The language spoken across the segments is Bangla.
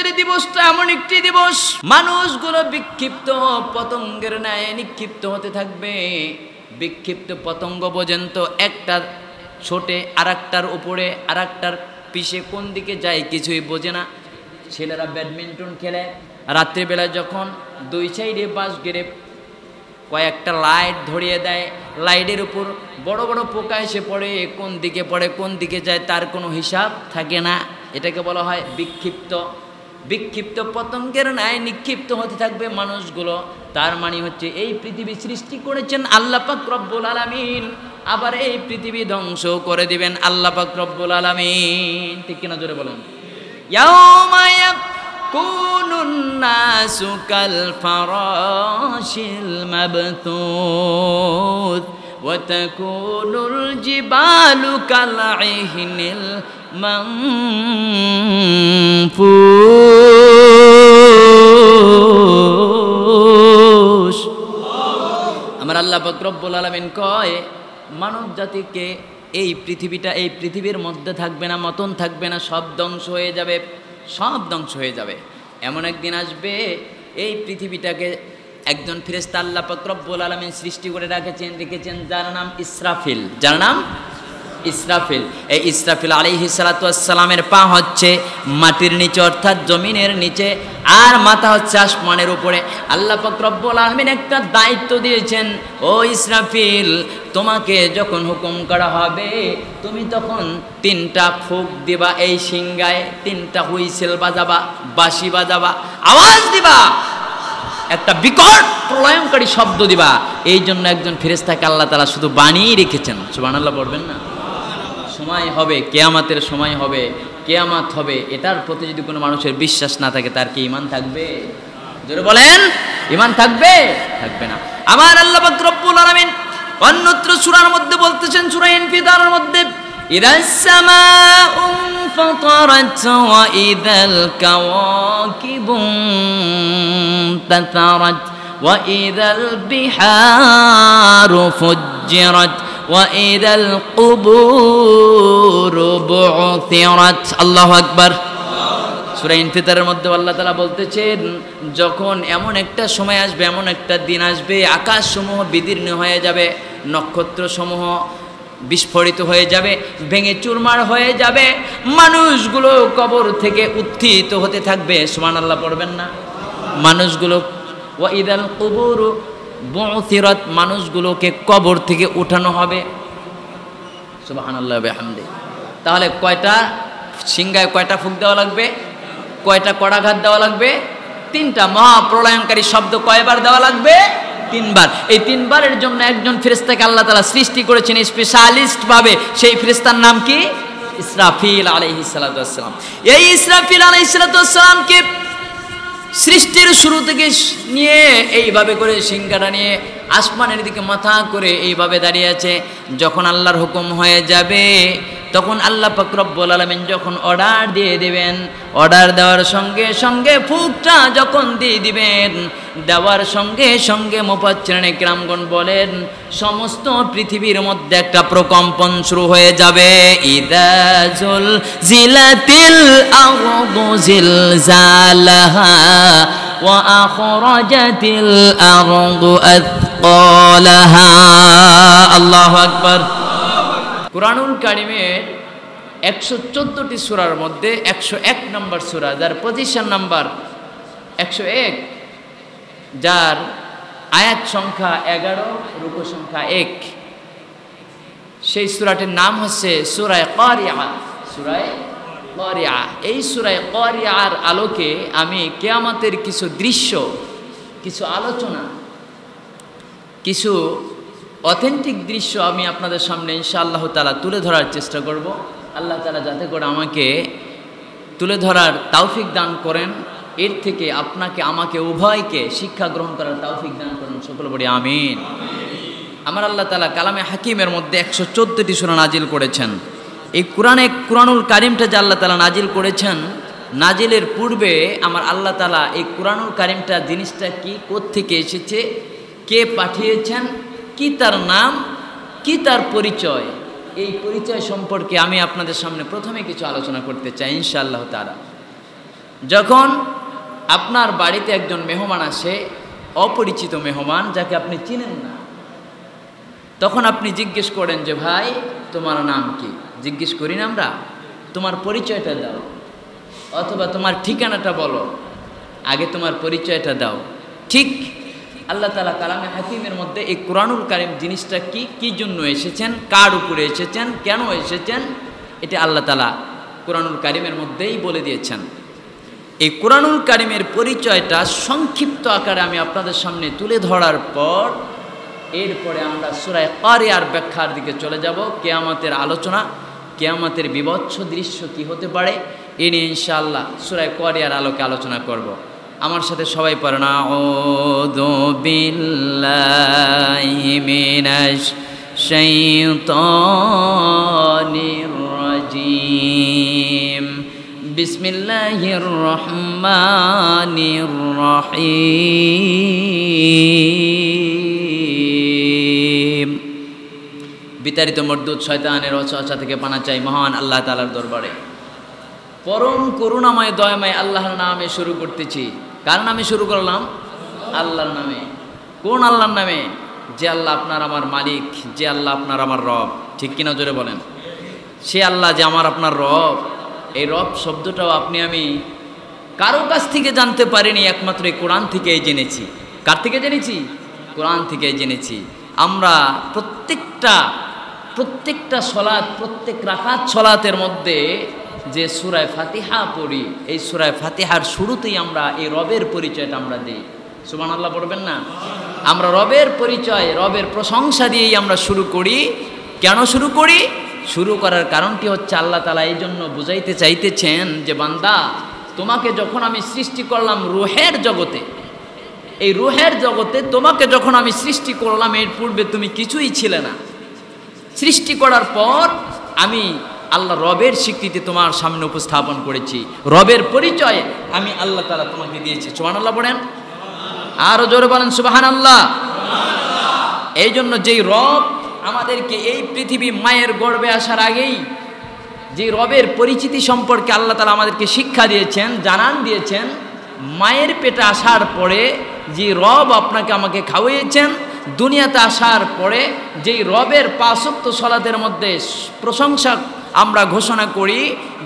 আজকের দিবসটা এমন একটি দিবস, মানুষগুলো বিক্ষিপ্ত পতঙ্গের ন্যায় নিক্ষিপ্ত হতে থাকবে। বিক্ষিপ্ত পতঙ্গ পর্যন্ত একটা ছোটে আরেকটার উপরে আরেকটার পিছে কোন দিকে যায় কিছুই বোঝে না। ছেলেরা ব্যাডমিন্টন খেলে, রাত্রিবেলা যখন দুই সাইডে বাঁশ গেড়ে কয়েকটা লাইট ধরিয়ে দেয়, লাইটের উপর বড় বড় পোকা এসে পড়ে, কোন দিকে যায় তার কোনো হিসাব থাকে না। এটাকে বলা হয় বিক্ষিপ্ত। বিক্ষিপ্ত পতঙ্গের ন্যায় নিক্ষিপ্ত হতে থাকবে মানুষগুলো। তার মানে হচ্ছে এই পৃথিবী সৃষ্টি করেছেন আল্লাহ পাক রব্বুল আলামিন, আবার এই পৃথিবী ধ্বংস করে দিবেন আল্লাহ পাক রব্বুল আলামিন। ঠিক কিনা জোরে বলেন? ইয়াউমা ইয়াকুনুন নাসু কাল ফারাশিল মাবথুত ওয়া তাকুনুল জিবালু কাল ইহনিল মানফুস। আমার আল্লাহ পাক রব্বুল আলামিন কয় মানব জাতিকে এই পৃথিবীটা, এই পৃথিবীর মধ্যে থাকবে না, মতন থাকবে না, সব ধ্বংস হয়ে যাবে, সব ধ্বংস হয়ে যাবে। এমন একদিন আসবে এই পৃথিবীটাকে একজন ফেরেশতা আল্লাহ পাক রব্বুল আলামিন সৃষ্টি করে রেখেছেন যার নাম ইসরাফিল। যার নাম ইসরাফিল। এই ইসরাফিল আলাইহিস সালাতু ওয়াস সালামের পা হচ্ছে মাটির নিচে অর্থাৎ জমিনের নিচে, আর মাথা হচ্ছে আসমানের উপরে। আল্লাহ পাক রব্বুল আলামিন একটা দায়িত্ব দিয়েছেন, ও ইসরাফিল তোমাকে যখন হুকুম করা হবে তুমি তখন 3টা ফুঁক দিবা এই সিংগায়, 3টা হুইসেল বাজাবা, বাঁশি বাজাবা, আওয়াজ দিবা, একটা বিকট প্রলয়ঙ্কারী শব্দ দিবা। এই জন্য একজন ফেরেশতাকে আল্লাহ তাআলা শুধু বানিয়ে রেখেছেন। সুবহানাল্লাহ পড়বেন না? সময় হবে, কিয়ামতের সময় হবে, কিয়ামত হবে, এটার প্রতি যদি কোনো মানুষের বিশ্বাস না থাকে তার কি ঈমান থাকবে? জোরে বলেন, ঈমান থাকবে? থাকবে না। আমার আল্লাহ পাক রব্বুল আলামিন অন্যত্র সূরার মধ্যে বলতেছেন, সূরা ইনফিতারের মধ্যে, ইদাস সামাউ ফাতারাত ওয়া ইদাল কাওয়াকিবু তাতারাত ওয়া ইদাল বিহারু ফুজ্জিরাত ওয়া ইদাল কুবুরু বু'থিরাত। আল্লাহু আকবার। সূরা ইনফিতারের মধ্যে আল্লাহ তাআলা বলতেছেন, যখন এমন একটা সময় আসবে, এমন একটা দিন আসবে, আকাশসমূহ বিদীর্ণ হয়ে যাবে, নক্ষত্রসমূহ বিস্ফোরিত হয়ে যাবে, ভেঙে চুরমার হয়ে যাবে, মানুষগুলো কবর থেকে উত্থিত হতে থাকবে। সুবহানাল্লাহ পড়বেন না? মানুষগুলো, ওয়া ইদাল কুবুরু বু'থিরাত, মানুষগুলোকে কবর থেকে উঠানো হবে। সুবহানাল্লাহ বিহামদি। তাহলে কয়টা সিংহায় কয়টা ফুঁক দেওয়া লাগবে? কয়টা কড়াঘাত দেওয়া লাগবে? 3টা। মহাপ্রলয়ঙ্কারী শব্দ কয়বার দেওয়া লাগবে? 3বার। এই 3বারের জন্য একজন ফেরেশতাকে আল্লাহ তাআলা সৃষ্টি করেছেন স্পেশালিস্ট ভাবে। সেই ফেরেশতার নাম কি? ইসরাফিল আলাইহিস সালাতু ওয়াস সালাম। এই ইসরাফিল আলাইহিস সালাতু ওয়াস সালামকে সৃষ্টির শুরু থেকে নিয়ে এইভাবে করে সিংহাটা নিয়ে আসমানের দিকে মাথা করে এইভাবে দাঁড়িয়ে আছে। যখন আল্লাহর হুকুম হয়ে যাবে তখন আল্লাহ পাক রব্বুল আলামিন যখন অর্ডার দিয়ে দিবেন, অর্ডার দেওয়ার সঙ্গে সঙ্গে ফুঁকটা যখন দিয়ে দিবেন, দেওয়ার সঙ্গে সঙ্গে মুফাসসিরিনে কিরামগণ বলেন সমস্ত পৃথিবীর মধ্যে একটা প্রকম্পন শুরু হয়ে যাবে। ইযা যুলজিলাতিল আরদু জিলজালাহা ওয়া আখরাজাতিল আরদু আথকালাহা। আল্লাহু আকবার। কুরআনুল কারীমের 114টি সূরার মধ্যে 101 নম্বর সূরা, যার পজিশন নাম্বার 101, যার আয়াত সংখ্যা 11, রুকু সংখ্যা 1, সেই সূরাটির নাম হচ্ছে সূরা কারিয়া। সূরা কারিয়া। এই সূরা কারিয়ার আলোকে আমি কিয়ামতের কিছু দৃশ্য, কিছু আলোচনা, কিছু অথেন্টিক দৃশ্য আমি আপনাদের সামনে ইনশাআল্লাহ তাআলা তুলে ধরার চেষ্টা করব। আল্লাহ তাআলা যাতে করে আমাকে তুলে ধরার তৌফিক দান করেন, এর থেকে আপনাকে আমাকে উভয়কে শিক্ষা গ্রহণ করার তৌফিক দান করেন। সকলে বলি আমিন। আমার আল্লাহ তাআলা কালামে হাকিমের মধ্যে 114টি সূরা নাজিল করেছেন। এই কুরআনুল কারীমটা যে আল্লাহ তাআলা নাজিল করেছেন, নাজিলের পূর্বে আমার আল্লাহ তাআলা এই কুরআনুল কারীমটা জিনিসটা কি, কোত্থেকে এসেছে, কে পাঠিয়েছেন, কি তার নাম, কি তার পরিচয়, এই পরিচয় সম্পর্কে আমি আপনাদের সামনে প্রথমে কিছু আলোচনা করতে চাই ইনশাআল্লাহ তাআলা। যখন আপনার বাড়িতে একজন মেহমান আসে, অপরিচিত মেহমান যাকে আপনি চিনেন না, তখন আপনি জিজ্ঞেস করেন যে ভাই তোমার নাম কি? জিজ্ঞেস করি না আমরা? তোমার পরিচয়টা দাও, অথবা তোমার ঠিকানাটা বলো, আগে তোমার পরিচয়টা দাও। ঠিক আল্লাহ তাআলা কালামে হাকিমের মধ্যে এই কোরআনুল কারীম জিনিসটা কি জন্য এসেছেন, কার উপরে এসেছেন, কেন এসেছেন, এটা আল্লাহ তাআলা কোরআনুল কারীমের মধ্যেই বলে দিয়েছেন। এই কোরআনুল কারীমের পরিচয়টা সংক্ষিপ্ত আকারে আমি আপনাদের সামনে তুলে ধরার পর এরপরে আমরা সূরা কারিয়ার ব্যাখ্যার দিকে চলে যাব। কিয়ামতের আলোচনা, কিয়ামতের বিভৎস দৃশ্য কি হতে পারে এ নিয়ে ইনশাআল্লাহ সূরা কারিয়ার আলোকে আলোচনা করব। আমার সাথে সবাই পড়েন, আউযু বিল্লাহি মিনাশ শাইতানির রাজিম, বিসমিল্লাহির রহমানির রহিম। বিতাড়িত মরদুদ শয়তানের ওয়াসওয়াসা থেকে পানা চাই মহান আল্লাহ তাআলার দরবারে। পরম করুণাময় দয়াময় আল্লাহর নামে শুরু করতেছি। কার নামে শুরু করলাম? আল্লাহর নামে। কোন আল্লাহর নামে? যে আল্লাহ আপনার আমার মালিক, যে আল্লাহ আপনার আমার রব। ঠিক কিনা জোরে বলেন? সে আল্লাহ যে আমার আপনার রব। এই রব শব্দটাও আপনি আমি কারো কাছ থেকে জানতে পারিনি, একমাত্র এই কোরআন থেকেই জেনেছি। কার থেকে জেনেছি? কোরআন থেকেই জেনেছি। আমরা প্রত্যেকটা সলাত, প্রত্যেক রাকাত সলাতের মধ্যে যে সূরা ফাতিহা পড়ি, এই সূরা ফাতিহার শুরুতেই আমরা এই রবের পরিচয়টা আমরা দিই। সুবহানাল্লাহ পড়বেন না? আমরা রবের পরিচয়, রবের প্রশংসা দিয়েই আমরা শুরু করি। কেন শুরু করি? শুরু করার কারণটি হচ্ছে আল্লাহ তাআলা এই জন্য বুঝাইতে চাইতেছেন যে বান্দা, তোমাকে যখন আমি সৃষ্টি করলাম রূহের জগতে, এই রূহের জগতে তোমাকে যখন আমি সৃষ্টি করলাম, এর পূর্বে তুমি কিছুই ছিলে না। সৃষ্টি করার পর আমি আল্লাহ রবের স্বীকৃতি তোমার সামনে উপস্থাপন করেছি, রবের পরিচয় আমি আল্লাহ তাআলা তোমাকে দিয়েছি। সুবহানাল্লাহ পড়েন, আরো জোরে বলেন সুবহানাল্লাহ। এই জন্য যেই রব আমাদেরকে এই পৃথিবী মায়ের গর্ভে আসার আগেই যে রবের পরিচিতি সম্পর্কে আল্লাহ তাআলা আমাদেরকে শিক্ষা দিয়েছেন, জানান দিয়েছেন, মায়ের পেটে আসার পরে যে রব আপনাকে আমাকে খাওয়িয়েছেন, দুনিয়াতে আসার পরে যেই রবের 5 ওয়াক্ত সালাতের মধ্যে প্রশংসা আমরা ঘোষণা করি,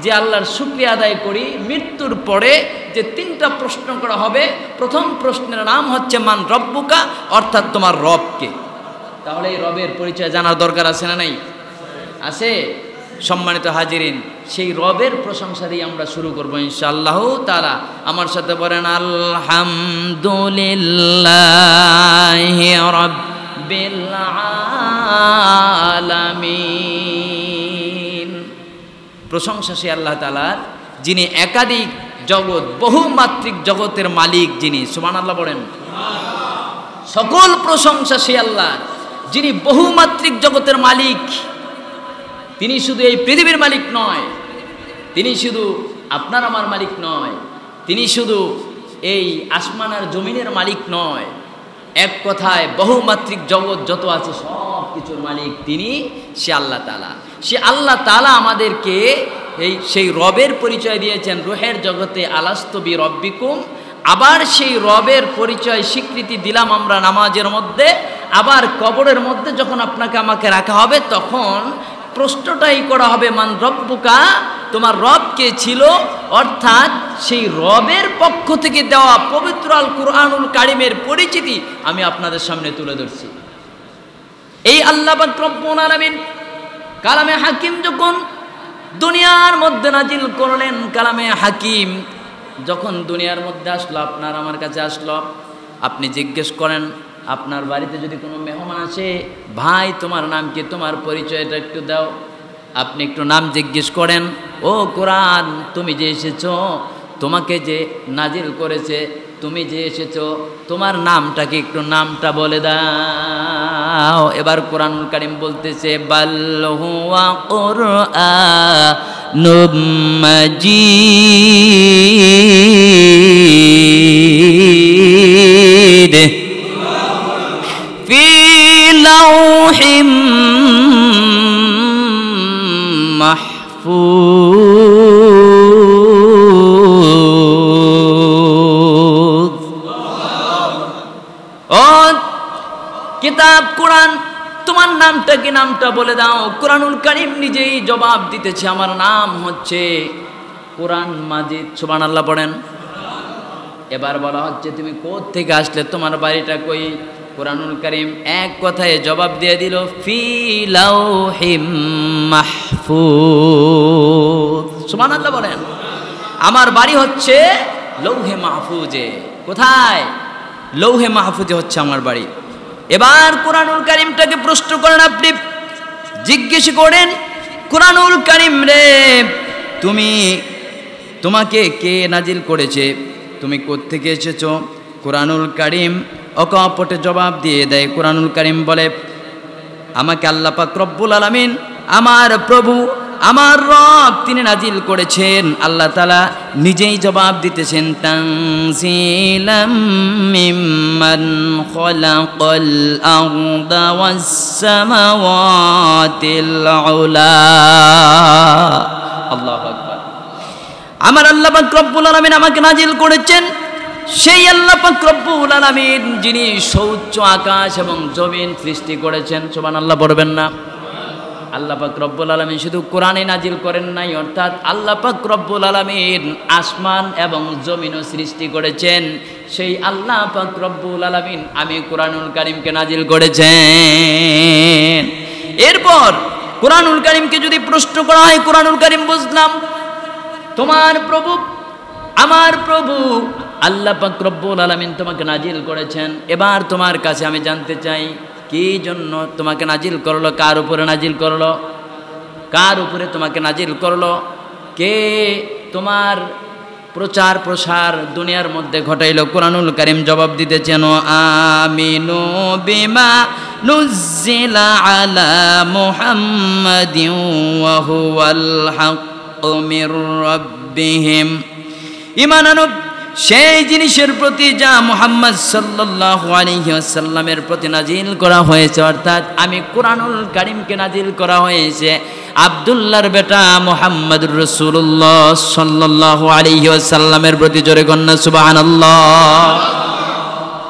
যে আল্লাহর শুকরিয়া আদায় করি, মৃত্যুর পরে যে 3টা প্রশ্ন করা হবে, প্রথম প্রশ্নের নাম হচ্ছে মান রব্বুকা, অর্থাৎ তোমার রবকে। তাহলে এই রবের পরিচয় জানার দরকার আছে না নাই? আছে। সম্মানিত হাজিরিন, সেই রবের প্রশংসা দিয়ে আমরা শুরু করব ইনশাআল্লাহ তাআলা। আমার সাথে বলেন আলহামদুলিল্লাহি রাব্বিল আলামিন। প্রশংসা সে আল্লাহ তাআলার যিনি একাধিক জগৎ, বহুমাত্রিক জগতের মালিক যিনি। সুবহানাল্লাহ বলেন। সকল প্রশংসা সে আল্লাহ যিনি বহুমাত্রিক জগতের মালিক। তিনি শুধু এই পৃথিবীর মালিক নয়, তিনি শুধু আপনার আমার মালিক নয়, তিনি শুধু এই আসমান আর জমিনের মালিক নয়, এক কথায় বহুমাত্রিক জগৎ যত আছে সব কিছুর মালিক তিনি, সে আল্লাহ তাআলা। সে আল্লাহ তাআলা আমাদেরকে সেই রবের পরিচয় দিয়েছেন রূহের জগতে, আলাস্তু বি রব্বিকুম। আবার সেই রবের পরিচয় স্বীকৃতি দিলাম আমরা নামাজের মধ্যে। আবার কবরের মধ্যে যখন আপনাকে আমাকে রাখা হবে, তখন প্রশ্নটাই করা হবে মান রব্বুকা, তোমার রব কে ছিল? অর্থাৎ সেই রবের পক্ষ থেকে দেওয়া পবিত্র আল কুরআনুল কারীমের পরিচিতি আমি আপনাদের সামনে তুলে ধরছি। এই আল্লাহ পাক রব্বুল আলামিন কালামে হাকিম যখন দুনিয়ার মধ্যে নাজিল করলেন, কালামে হাকিম যখন দুনিয়ার মধ্যে আসলো, আপনার আমার কাছে আসলো, আপনি জিজ্ঞেস করেন, আপনার বাড়িতে যদি কোনো মেহমান আসে, ভাই তোমার নাম কি, তোমার পরিচয়টা একটু দাও। আপনি একটু নাম জিজ্ঞেস করেন, ও কোরআন তুমি যে এসেছো, তোমাকে যে নাজিল করেছে, তুমি যে এসেছো, তোমার নামটা কি, একটু নামটা বলে দাও। এবার কোরআনুল কারীম বলতেছে বাল হুয়া কুরআনুম মাজিদ ফি লাউহিম মাহফুজ। কিতাব কোরআন, তোমার নামটা কি, নামটা বলে দাও। কোরআনুল কারীম নিজেই জবাব দিতেছে, আমার নাম হচ্ছে কোরআন মাজিদ। সুবহানাল্লাহ পড়েন। এবার বলা হচ্ছে তুমি কোথা থেকে আসলে, তোমার বাড়িটা কই? কোরআনুল কারীম এক কথায় জবাব দিয়ে দিল, ফি লাউহিম মাহফুজ। সুবহানাল্লাহ বলেন। আমার বাড়ি হচ্ছে লৌহে মাহফুজে। কোথায়? লৌহে মাহফুজে হচ্ছে আমার বাড়ি। এবার কোরআনুল কারীমটাকে প্রশ্ন করেন আপনি, জিজ্ঞেস করেন, কোরআনুল কারীম রে, তোমাকে কে নাজিল করেছে? তুমি কোত্থেকে এসেছো? কোরআনুল কারীম অকপটে জবাব দিয়ে দেয়। কোরআনুল কারীম বলে, আমাকে আল্লাহ পাক রব্বুল আলামিন, আমার প্রভু, আমার রব, তিনি নাজিল করেছেন। আল্লাহ তাআলা নিজেই জবাব দিতেছেন, তানজিলাম মিম্মান খালাকাল আরদা ওয়াস সামাওয়াতিল উলা। আল্লাহু আকবার। আমার আল্লাহ পাক রব্বুল আলামিন আমাকে নাজিল করেছেন, সেই আল্লাহ পাক রব্বুল আলামিন যিনি সৌচ্চ আকাশ এবং জমিন সৃষ্টি করেছেন। সুবহানাল্লাহ বলবেন না? আল্লাহ পাক রব্বুল আলামিন শুধু কোরআনে নাজিল করেন নাই, অর্থাৎ আল্লাহ পাক রব্বুল আলামিন আসমান এবং জমিনও সৃষ্টি করেছেন। সেই আল্লাহ পাক রব্বুল আলামিন আমি কোরআনুল কারীমকে নাজিল করেছেন। এরপর কোরআনুল কারীমকে যদি প্রশ্ন করা হয়, কোরআনুল কারীম বুঝলাম তোমার প্রভু, আমার প্রভু আল্লাহ পাক রব্বুল আলামিন তোমাকে নাজিল করেছেন। এবার তোমার কাছে আমি জানতে চাই, কি জন্য তোমাকে নাজিল করলো? কার উপরে নাজিল করলো? কার উপরে তোমাকে নাজিল করলো? কে তোমার প্রচার প্রসার দুনিয়ার মধ্যে ঘটাইলো? কোরআনুল কারীম জবাব দিতেছেন, আমিনু বিমা নুজ্জিলা আলা মুহাম্মাদিন ওয়া হুয়াল হাক্কু মির রাব্বিহিম। ঈমান আনো সেই জিনিসের প্রতি যা মুহাম্মদ সাল্লাল্লাহু আলাইহি ওয়াসাল্লামের প্রতি নাজিল করা হয়েছে, অর্থাৎ আমি কোরআনুল কারীমকে নাজিল করা হয়েছে আব্দুল্লাহর বেটা মুহাম্মদুর রাসূলুল্লাহ সাল্লাল্লাহু আলাইহি ওয়াসাল্লামের প্রতি। জোরে কন্যা সুবহানাল্লাহ।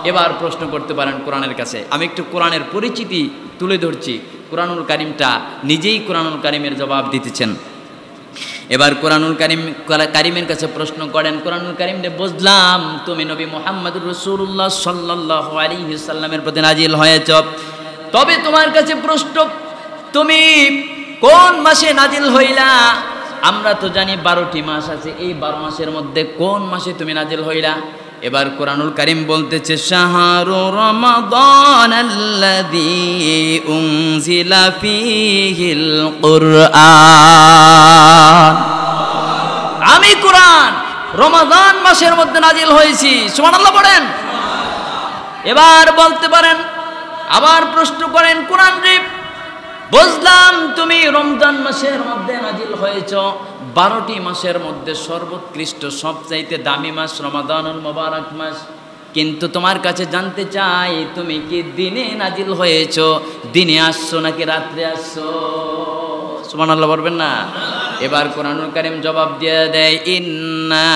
এবার প্রশ্ন করতে পারেন কোরআনের কাছে। আমি একটু কোরআনের পরিচিতি তুলে ধরছি। কোরআনুল কারীমটা নিজেই কোরআনুল কারীমের জবাব দিতেছেন। এবার কোরআনুল কারীমের কাছে প্রশ্ন করেন, কোরআনুল কারীম রে, বুঝলাম তুমি নবী মুহাম্মদুর রাসূলুল্লাহ সাল্লাল্লাহু আলাইহি ওয়াসাল্লামের প্রতি নাজিল হয়েছ, তবে তোমার কাছে প্রশ্ন, তুমি কোন মাসে নাজিল হইলা? আমরা তো জানি 12টি মাস আছে, এই 12 মাসের মধ্যে কোন মাসে তুমি নাজিল হইলা? এবার কোরআনুল কারীম বলতেছে, শাহরু রমাদান আল্লাযী উনজিলা ফীহিল কুরআন। আমি কোরআন রমাদান মাসের মধ্যে নাজিল হয়েছি। সুবহানাল্লাহ পড়েন। এবার বলতে পারেন, আবার প্রশ্ন করেন, কোরআন রে, বুঝলাম তুমি রমজান মাসের মধ্যে নাজিল হয়েছ। 12টি মাসের মধ্যে সর্বোৎকৃষ্ট সবচাইতে দামি মাস রমাদানুল মুবারক মাস। কিন্তু তোমার কাছে জানতে চাই, তুমি কি দিনে নাজিল হয়েছ? দিনে আসছো নাকি রাত্রে আসছো? সুবহানাল্লাহ বলবেন না? এবার কোরআনুল কারীম জবাব দিয়ে দেয়, ইন্না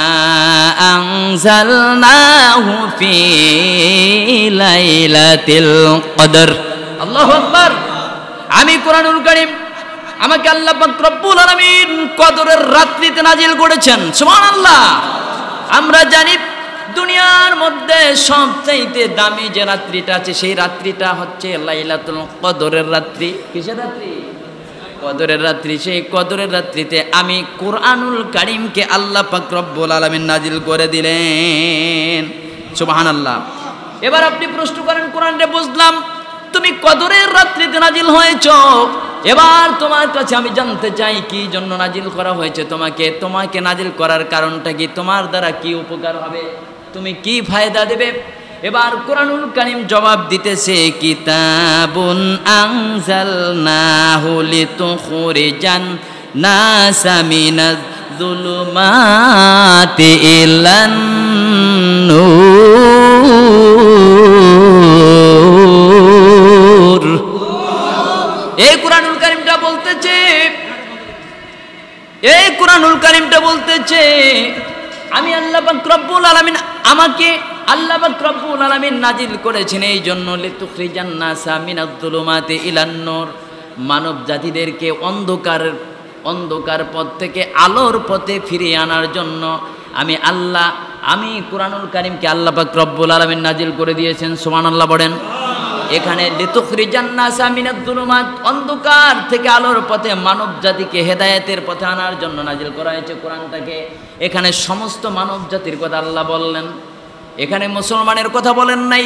আনজালনাহু ফি লাইলাতিল কদর। আল্লাহু আকবার। আমি কোরআনুল কারীম, আমাকে আল্লাহ পাক রব্বুল আলামিন কদরের রাত্রিতে নাজিল করেছেন। সুবহানাল্লাহ। আমরা জানি দুনিয়ার মধ্যে সবচাইতে দামি যে রাত্রিটা আছে, সেই রাত্রিটা হচ্ছে লাইলাতুল কদরের রাত্রি। কিসের রাত্রি? কদরের রাত্রি। সেই কদরের রাত্রিতে আমি কোরআনুল কারীমকে আল্লাহ পাক রব্বুল আলামিন নাজিল করে দিলেন। সুবহানাল্লাহ। এবার আপনি প্রশ্ন করেন, কোরআন রে, বুঝলাম তুমি কদরের রাত্রিতে নাজিল হয়েছ। এবার তোমার কাছে আমি জানতে চাই, কি জন্য নাজিল করা হয়েছে তোমাকে? তোমাকে নাজিল করার কারণটা কি? তোমার দ্বারা কি উপকার হবে? তুমি কি ফায়দা দেবে? এবার কোরআনুল কারীম জবাব দিতেছে, কিতাবুন আনজালনাহু লিতুখরিজান নাসা মিনাজ যুলুমাতি ইলান নূর। এই কোরআনুল কারীমটা বলতেছে, আমি আল্লাহ পাক রব্বুল আলামিন আমাকে আল্লাহ পাক রব্বুল আলামিন নাজিল করেছেন এই জন্য লিতুখরিজান নাসা মিনাজ-জুলুমাতি ইলান নূর, মানব জাতিদেরকে অন্ধকার পথ থেকে আলোর পথে ফিরিয়ে আনার জন্য আমি কুরআনুল কারীমকে আল্লাহ পাক রব্বুল আলামিন নাজিল করে দিয়েছেন। সুবহানাল্লাহ বলেন। এখানে লিতুখরিজান নাসা মিনাজ-জুলুমাত, অন্ধকার থেকে আলোর পথে মানব জাতিকে হেদায়েতের পথে আনার জন্য নাজিল করা হয়েছে কোরআনটাকে। এখানে সমস্ত মানব জাতির কথা আল্লাহ বললেন, এখানে মুসলমানের কথা বলেন নাই,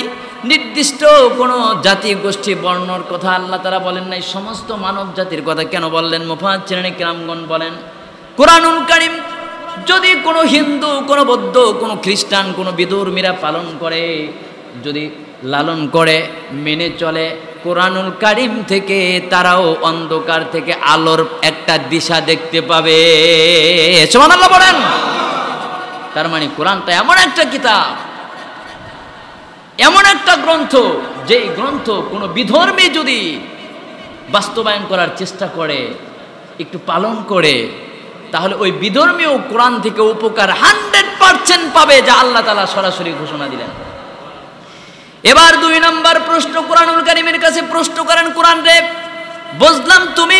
নির্দিষ্ট কোনো জাতি গোষ্ঠী বর্ণর কথা আল্লাহ তাআলা বলেন নাই, সমস্ত মানব জাতির কথা কেন বললেন? মুফাসসিরিনে কিরামগণ বলেন, কুরআনুল কারীম যদি কোনো হিন্দু, কোনো বৌদ্ধ, কোনো খ্রিস্টান, কোনো বিধর্মীরা পালন করে, যদি লালন করে, মেনে চলে, কুরআনুল কারীম থেকে তারাও অন্ধকার থেকে আলোর একটা দিশা দেখতে পাবে। সুবহানাল্লাহ বলেন। তার মানে কোরআনটা এমন একটা কিতাব, এমন একটা গ্রন্থ, যেই গ্রন্থ কোনো বিধর্মী যদি বাস্তবায়ন করার চেষ্টা করে, একটু পালন করে, তাহলে ওই বিধর্মীও কোরআন থেকে উপকার 100% পাবে, যা আল্লাহ তাআলা সরাসরি ঘোষণা দিলেন। এবার 2 নম্বর প্রশ্ন কুরআনুল কারীমের কাছে প্রশ্ন করেন, কোরআন রে, বুঝলাম তুমি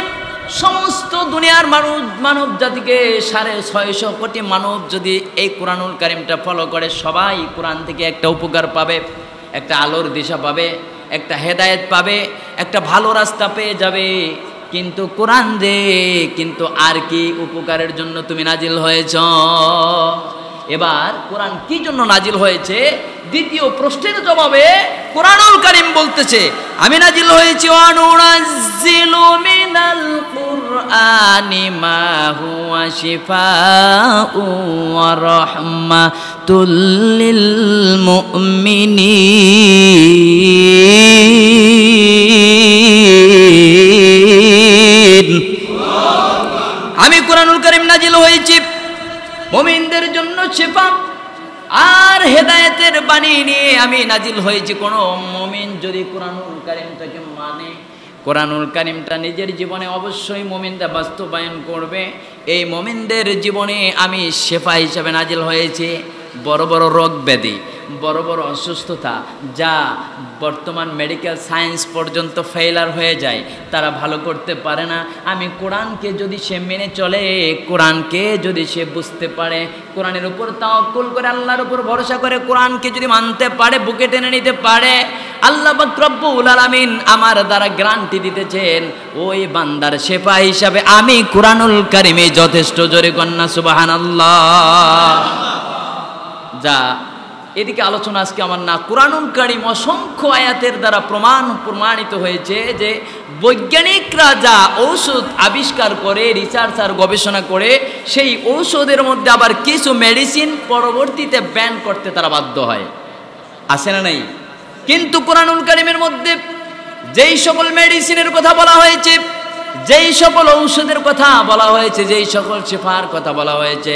সমস্ত দুনিয়ার মানব জাতিকে 650 কোটি মানব যদি এই কুরআনুল কারীমটা ফলো করে, সবাই কোরআন থেকে একটা উপকার পাবে, একটা আলোর দিশা পাবে, একটা হেদায়েত পাবে, একটা ভালো রাস্তা পেয়ে যাবে। কিন্তু কোরআন রে, কিন্তু আর কি উপকারের জন্য তুমি নাজিল হয়েছ? এবার কোরআন কি জন্য নাজিল হয়েছে, দ্বিতীয় প্রশ্নের জবাবে কুরআনুল কারীম বলতেছে, আমি নাজিল হয়েছি ওয়ানুনাজ্জিলু মিনাল কুরআনি মা হুয়া শিফাউ ওয়া রাহমাতুল লিল মুমিনিন। আমি কুরআনুল কারীম নাজিল হয়েছি মুমিনদের জন্য শিফা আর হেদায়েতের বাণী নিয়ে আমি নাজিল হয়েছি। কোনো মুমিন যদি কুরআনুল কারীমটাকে মানে, কুরআনুল কারীমটা নিজের জীবনে অবশ্যই মুমিনরা বাস্তবায়ন করবে, এই মুমিনদের জীবনে আমি শিফা হিসাবে নাজিল হয়েছি। বড় বড় রোগ ব্যাধি, বড় বড় অসুস্থতা, যা বর্তমান মেডিকেল সায়েন্স পর্যন্ত ফেইলার হয়ে যায়, তারা ভালো করতে পারে না। আমি কোরআনকে যদি সে মেনে চলে, কোরআনকে যদি সে বুঝতে পারে, কোরআনের উপর তাওয়াক্কুল করে, আল্লাহর উপর ভরসা করে কোরআনকে যদি মানতে পারে, বুকে টেনে নিতে পারে, আল্লাহ পাক রব্বুল আলামিন আমার দ্বারা গ্যারান্টি দিতেছেন, ওই বান্দার শেফা হিসাবে আমি কুরআনুল কারীমে যথেষ্ট। জোরে কন্যা সুবহানাল্লাহ। যা এদিকে আলোচনা আজকে আমার না, কুরআনুল কারীম অসংখ্য আয়াতের দ্বারা প্রমাণিত হয়েছে যে বৈজ্ঞানিকরা যা ঔষধ আবিষ্কার করে, রিসার্চ আর গবেষণা করে, সেই ঔষধের মধ্যে আবার কিছু মেডিসিন পরবর্তীতে ব্যান করতে তারা বাধ্য হয়, আছে না নাই? কিন্তু কুরআনুল কারীমের মধ্যে যেই সকল মেডিসিনের কথা বলা হয়েছে, যেই সকল ঔষধের কথা বলা হয়েছে, যেই সকল শিফার কথা বলা হয়েছে,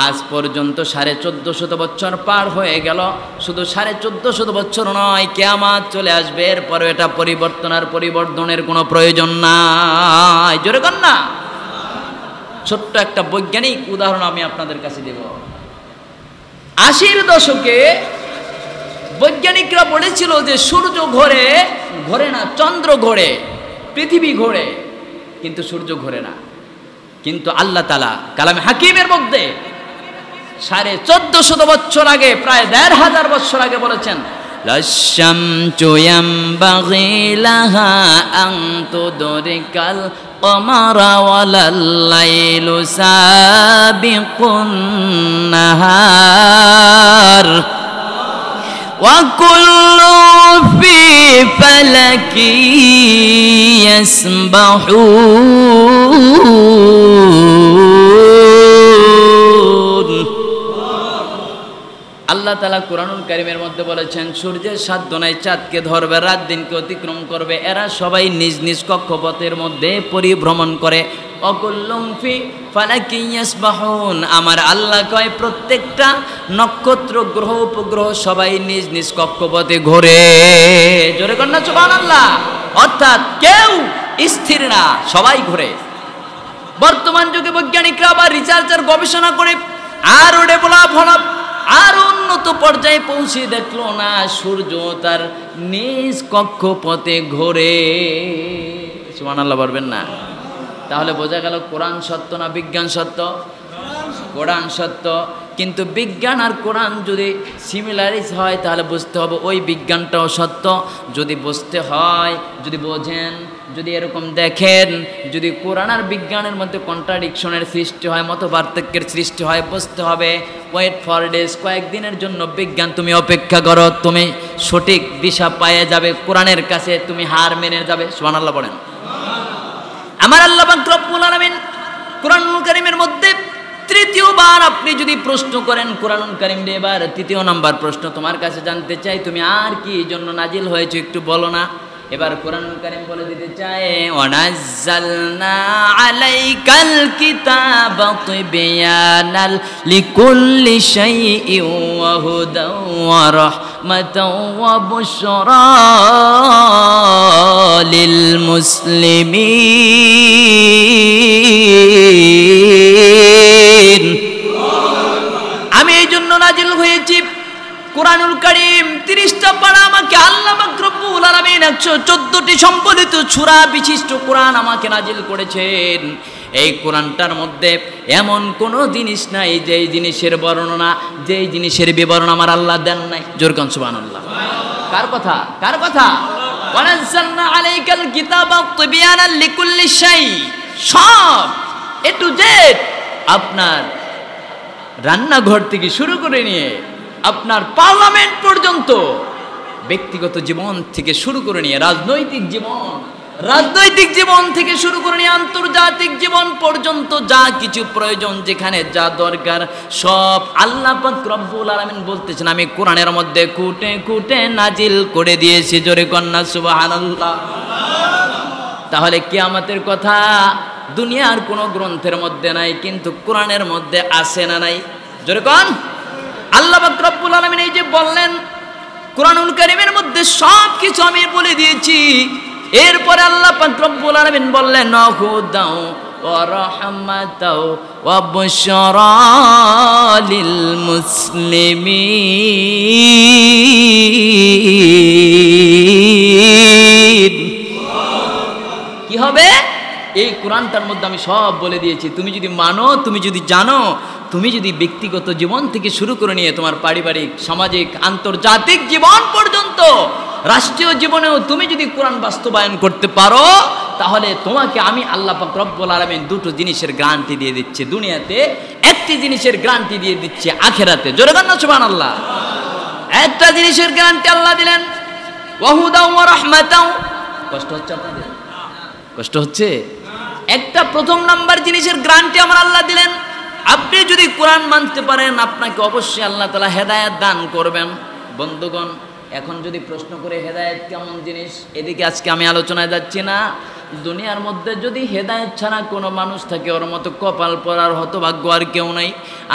আজ পর্যন্ত 1450 বছর পার হয়ে গেল। শুধু 1450 বছর নয়, কিয়ামত চলে আসবে, এরপরে এটা পরিবর্তনের কোনো প্রয়োজন নাই। জোরে কর না। ছোট্ট একটা বৈজ্ঞানিক উদাহরণ আমি আপনাদের কাছে দেব। 80-র দশকে বৈজ্ঞানিকরা বলেছিল যে সূর্য ঘোরে না, চন্দ্র ঘোরে, পৃথিবী ঘোরে, কিন্তু সূর্য ঘোরে না। কিন্তু আল্লাহ তাআলা কালামে হাকিমের মধ্যে 1450 বছর আগে, প্রায় 1500 বছর আগে বলেছেন, লাশামসু ইয়ামবাগি লাহা আন তুদরিকাল কমারা ওয়ালাল লাইলু সাবিকুন নাহার ওয়া কুল্লু ফি ফালাকি ইয়াসবাহুন। আল্লাহ তাআলা কুরআনুল কারীমের মধ্যে বলেছেন, সূর্যের সাধ্য নাই চাঁদকে ধরবে, রাত দিনকে অতিক্রম করবে, এরা সবাই নিজ নিজ কক্ষপথের মধ্যে পরিভ্রমণ করে। অকুল্লুম ফি ফালাকি ইয়াসবাহুন। আমার আল্লাহ কয়, প্রত্যেকটা নক্ষত্র, গ্রহ, উপগ্রহ সবাই নিজ নিজ কক্ষপথে ঘোরে। জোরে কর না সুবহানাল্লাহ। অর্থাৎ কেউ স্থির না, সবাই ঘোরে। বর্তমান যুগে বৈজ্ঞানিকরা আবার রিসার্চার গবেষণা করে আরো ডেভেলপ আরো উন্নত পর্যায়ে পৌঁছে দেখলো না সূর্য তার নিজ কক্ষপথে ঘোরে। সুবহানাল্লাহ বলবেন না? তাহলে বোঝা গেল কোরআন সত্য না বিজ্ঞান সত্য? কোরআন সত্য। কিন্তু বিজ্ঞান আর কোরআন যদি সিমিলারিস হয় তাহলে বুঝতে হবে ওই বিজ্ঞানটাও সত্য। যদি বুঝতে হয়, যদি বোঝেন, যদি এরকম দেখেন, যদি কোরআন আর বিজ্ঞানের মধ্যে কন্ট্রাডিকশনের সৃষ্টি হয়, মত পার্থক্যের সৃষ্টি হয়, বুঝতে হবে ওয়েট ফর ডেজ, কয়েকদিনের জন্য বিজ্ঞান তুমি অপেক্ষা করো, তুমি সঠিক দিশা পেয়ে যাবে, কোরআনের কাছে তুমি হার মেনে যাবে। সুবহানাল্লাহ বলেন। আমার আল্লাহ পাক রব্বুল আলামিন কোরআনুল কারীমের মধ্যে তৃতীয়বার আপনি যদি প্রশ্ন করেন কোরআনুল কারীম দিয়ে, এবার তৃতীয় নাম্বার প্রশ্ন তোমার কাছে জানতে চাই, তুমি আর কি জন্য নাজিল হয়েছে একটু বলো না। এবার কোরআনুল কারীম বলে দিতে চায়, ওয়ানাজ্জালনা আলাইকাল কিতাবা তিবয়ানাল লিকুল্লি শাইইন ওয়া হুদাও ওয়া রাহমাতাও ওয়া বুশরা লিল মুসলিমিন। আমি এই জন্য নাজিল হয়েছি কোরআনুল কারীম 30টা পারা আমাকে আল্লাহ পাক রব্বুল আলামিন 114টি সম্বলিত সূরা বিশিষ্ট কোরআন আমাকে নাজিল করেছেন। এই কোরআনটার মধ্যে এমন কোনো জিনিস নাই যেই জিনিসের বর্ণনা, যেই জিনিসের বিবরণ আমার আল্লাহ দেন নাই। জোর কোন সুবহানাল্লাহ। কার কথা? কার কথা? ওয়ানাজ্জালনা আলাইকাল কিতাবা তিবয়ানাল লিকুল্লি শাই, সব এ টু জেড, আপনার রান্নাঘর থেকে শুরু করে নিয়ে আপনার পার্লামেন্ট পর্যন্ত, ব্যক্তিগত জীবন থেকে শুরু করে নিয়ে রাজনৈতিক জীবন থেকে শুরু করে নিয়ে আন্তর্জাতিক জীবন পর্যন্ত যা কিছু প্রয়োজন, যেখানে যা দরকার, সব আল্লাহ পাক রব্বুল আলামিন বলতেছেন আমি কোরআনের মধ্যে খুঁটে খুঁটে নাজিল করে দিয়েছি। জোরে কন্যা সুবহানাল্লাহ। তাহলে কিয়ামতের কথা দুনিয়ার কোনো গ্রন্থের মধ্যে নাই, কিন্তু কোরআনের মধ্যে আছে না নাই? জোরে কোন। আল্লাহ পাক রব্বুল আলামিন এই যে বললেন কোরআনুল কারীমের মধ্যে সব কিছু আমি বলে দিয়েছি, এরপরে আল্লাহ পাক রব্বুল আলামিন বললেন হুদাও ওয়া রাহমাতাও ওয়া বুশরা লিল মুসলিমিন। কি হবে? এই কোরআনটার মধ্যে আমি সব বলে দিয়েছি। তুমি যদি মানো, তুমি যদি জানো, তুমি যদি ব্যক্তিগত জীবন থেকে শুরু করে নিয়ে তোমার পারিবারিক, সামাজিক, আন্তর্জাতিক জীবন পর্যন্ত, রাষ্ট্রীয় জীবনেও তুমি যদি কোরআন বাস্তবায়ন করতে পারো, তাহলে তোমাকে আমি আল্লাহ পাক রব্বুল আলামিন দুটো জিনিসের গ্যারান্টি দিয়ে দিচ্ছে। দুনিয়াতে একটি জিনিসের গ্যারান্টি দিয়ে দিচ্ছে, আখিরাতে। জোরে বলুন সুবহানাল্লাহ। একটা জিনিসের গ্যারান্টি আল্লাহ দিলেন, ওয়া হুদাও ওয়া রাহমাতাও। কষ্ট হচ্ছে আপনাদের? কষ্ট হচ্ছে? একটা প্রথম নাম্বার জিনিসের গ্যারান্টি আমার আল্লাহ দিলেন, আপনি যদি কোরআন মানতে পারেন আপনাকে অবশ্যই আল্লাহ তাআলা হেদায়েত দান করবেন। বন্ধুগণ, এখন যদি প্রশ্ন করে হেদায়েত কেমন জিনিস, এদিকে আজকে আমি আলোচনায় যাচ্ছি না। দুনিয়ার মধ্যে যদি হেদায়েত ছাড়া কোনো মানুষ থাকে, ওর মতো কপাল পরার হতভাগ্য আর কেউ নাই।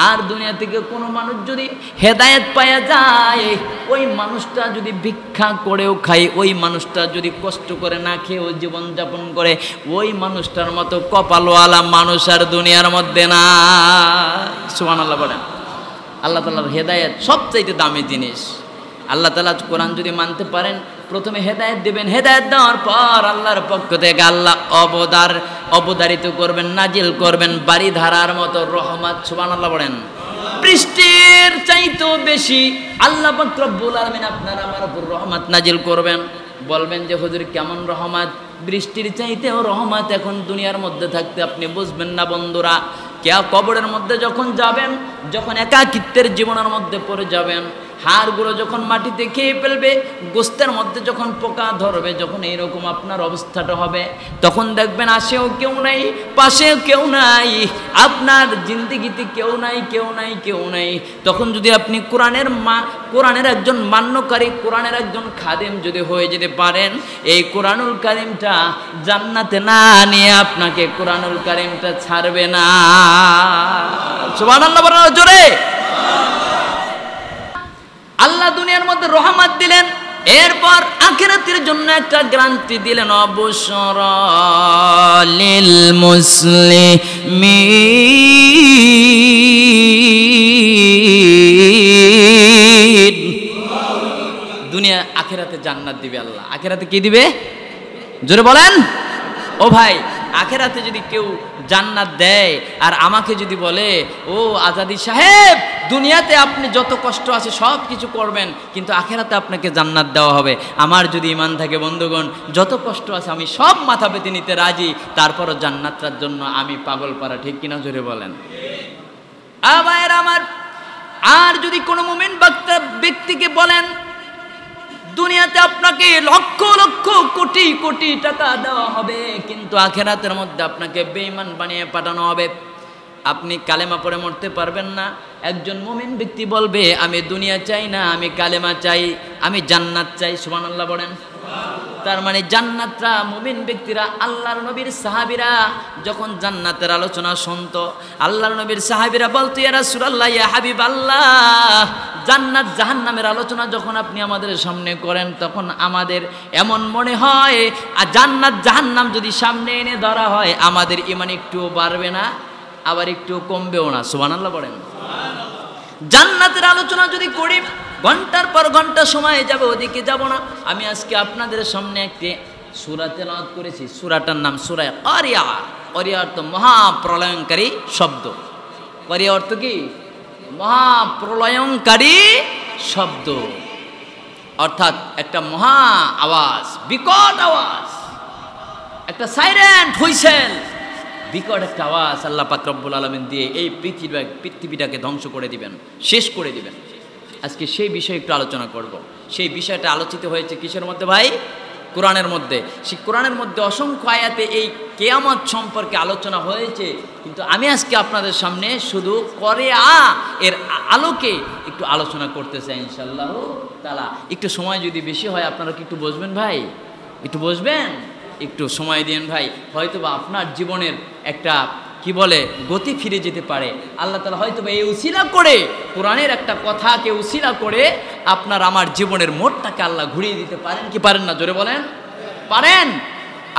আর দুনিয়া থেকে কোনো মানুষ যদি হেদায়েত পাওয়া যায়, ওই মানুষটা যদি ভিক্ষা করেও খায়, ওই মানুষটা যদি কষ্ট করে না খেয়েও জীবনযাপন করে, ওই মানুষটার মতো কপালওয়ালা মানুষ আর দুনিয়ার মধ্যে না। সুবহানাল্লাহ বলেন। আল্লাহ তাআলার হেদায়েত সবচাইতে দামি জিনিস। আল্লাহ তাআলা কোরআন যদি মানতে পারেন, প্রথমে হেদায়েত দেবেন, হেদায়েত দেওয়ার পর আল্লাহর পক্ষ থেকে আল্লাহ অবধারিত করবেন, নাজিল করবেন বাড়িধারার মতো রহমত। সুবহানাল্লাহ বলেন। বৃষ্টির চাইতেও বেশি আল্লাহ পাক রব্বুল আলামিন আপনার আমার উপর রহমত নাজিল করবেন। বলবেন যে হুজুর কেমন রহমত? বৃষ্টির চাইতেও রহমত এখন দুনিয়ার মধ্যে থাকতে আপনি বুঝবেন না। বন্ধুরা, কবরের মধ্যে যখন যাবেন, যখন একাকিত্বের জীবনের মধ্যে পড়ে যাবেন, হাড়গুলো যখন মাটিতে খেয়ে ফেলবে, গোস্তের মধ্যে যখন পোকা ধরবে, যখন এইরকম আপনার অবস্থাটা হবে, তখন দেখবেন আশেও কেউ নাই, পাশেও কেউ নাই, আপনার জিন্দেগিতে কেউ নাই। তখন যদি আপনি কোরআনের একজন মান্যকারী, কোরআনের একজন খাদেম যদি হয়ে যেতে পারেন, এই কোরআনুল কারীমটা জান্নাতে না নিয়ে আপনাকে কোরআনুল কারীমটা ছাড়বে না। সুবহানাল্লাহ বলেন জোরে। আল্লাহ দুনিয়ার মধ্যে রহমত দিলেন, এরপর আখিরাতের জন্য একটা গ্যারান্টি দিলেন, অবসরা লিল মুসলিমিন। দুনিয়া আখেরাতে জান্নাত দিবে আল্লাহ। আখেরাতে কি দিবে জোরে বলেন। ও ভাই, আখেরাতে যদি কেউ জান্নাত দেয় আর আমাকে যদি বলে, ও আজাদি সাহেব, দুনিয়াতে আপনি যত কষ্ট আছে সব কিছু করবেন, কিন্তু আখেরাতে আপনাকে জান্নাত দেওয়া হবে, আমার যদি ঈমান থাকে বন্ধুগণ, যত কষ্ট আছে আমি সব মাথা পেতে নিতে রাজি, তারপরও জান্নাতটার জন্য আমি পাগল পারা, ঠিক কিনা জোরে বলেন। আবার আমার আর যদি কোনো মুমিন ব্যক্তিকে বলেন দুনিয়াতে আপনাকে লক্ষ লক্ষ কোটি কোটি টাকা দেওয়া হবে, কিন্তু আখেরাতের মধ্যে আপনাকে বেঈমান বানিয়ে পাঠানো হবে, আপনি কালেমা পড়ে মরতে পারবেন না। একজন মুমিন ব্যক্তি বলবে, আমি দুনিয়া চাই না, আমি কালেমা চাই, আমি জান্নাত চাই। সুবহানাল্লাহ বলেন। তার মানে জান্নাতরা মুমিন ব্যক্তিরা, আল্লাহর নবীর সাহাবীরা যখন জান্নাতের আলোচনা শুনতো, আল্লাহর নবীর সাহাবীরা বলতো, ইয়া রাসূলুল্লাহ, ইয়া হাবিবাল্লাহ, জান্নাত জাহান্নামের আলোচনা যখন আপনি আমাদের সামনে করেন, তখন আমাদের এমন মনে হয় আর জান্নাত জাহান্নাম যদি সামনে এনে ধরা হয়, আমাদের ঈমান একটুও বাড়বে না, আবার একটু কমবেও না। সুবহানাল্লাহ বলেন। জান্নাতের আলোচনা যদি করি, ঘন্টার পর ঘন্টা সময় যাবে, ওদিকে যাব না। আমি আজকে আপনাদের সামনে একটি সূরা তেলাওয়াত করেছি, সূরাটার নাম সূরা কারিয়া। কারিয়া অর্থ মহাপ্রলয়ঙ্কারী শব্দ। কারিয়া অর্থ কি? মহাপ্রলয়ঙ্কারী শব্দ, অর্থাৎ একটা মহা আওয়াজ, বিকট আওয়াজ, একটা সাইরেন্ট হুইসেল, বিকট একটা আওয়াজ আল্লাহ পাক রব্বুল আলামিন দিয়ে এই পৃথিবীটাকে ধ্বংস করে দিবেন, শেষ করে দিবেন। আজকে সেই বিষয়ে একটু আলোচনা করব। সেই বিষয়টা আলোচিত হয়েছে কিসের মধ্যে ভাই? কোরআনের মধ্যে। সেই কোরআনের মধ্যে অসংখ্য আয়াতে এই কিয়ামত সম্পর্কে আলোচনা হয়েছে, কিন্তু আমি আজকে আপনাদের সামনে শুধু কারিয়া এর আলোকে একটু আলোচনা করতে চাই ইনশাআল্লাহ তাআলা। একটু সময় যদি বেশি হয়, আপনারা কি একটু বসবেন ভাই? একটু বসবেন, একটু সময় দিন ভাই। হয়তোবা আপনার জীবনের একটা কি বলে গতি ফিরে যেতে পারে। আল্লাহ তাআলা হয়তোবা এই উসিলা করে, কোরআনের একটা কথাকে উসিলা করে আপনার আমার জীবনের মোড়টাকে আল্লাহ ঘুরিয়ে দিতে পারেন কি পারেন না? জোরে বলেন, পারেন?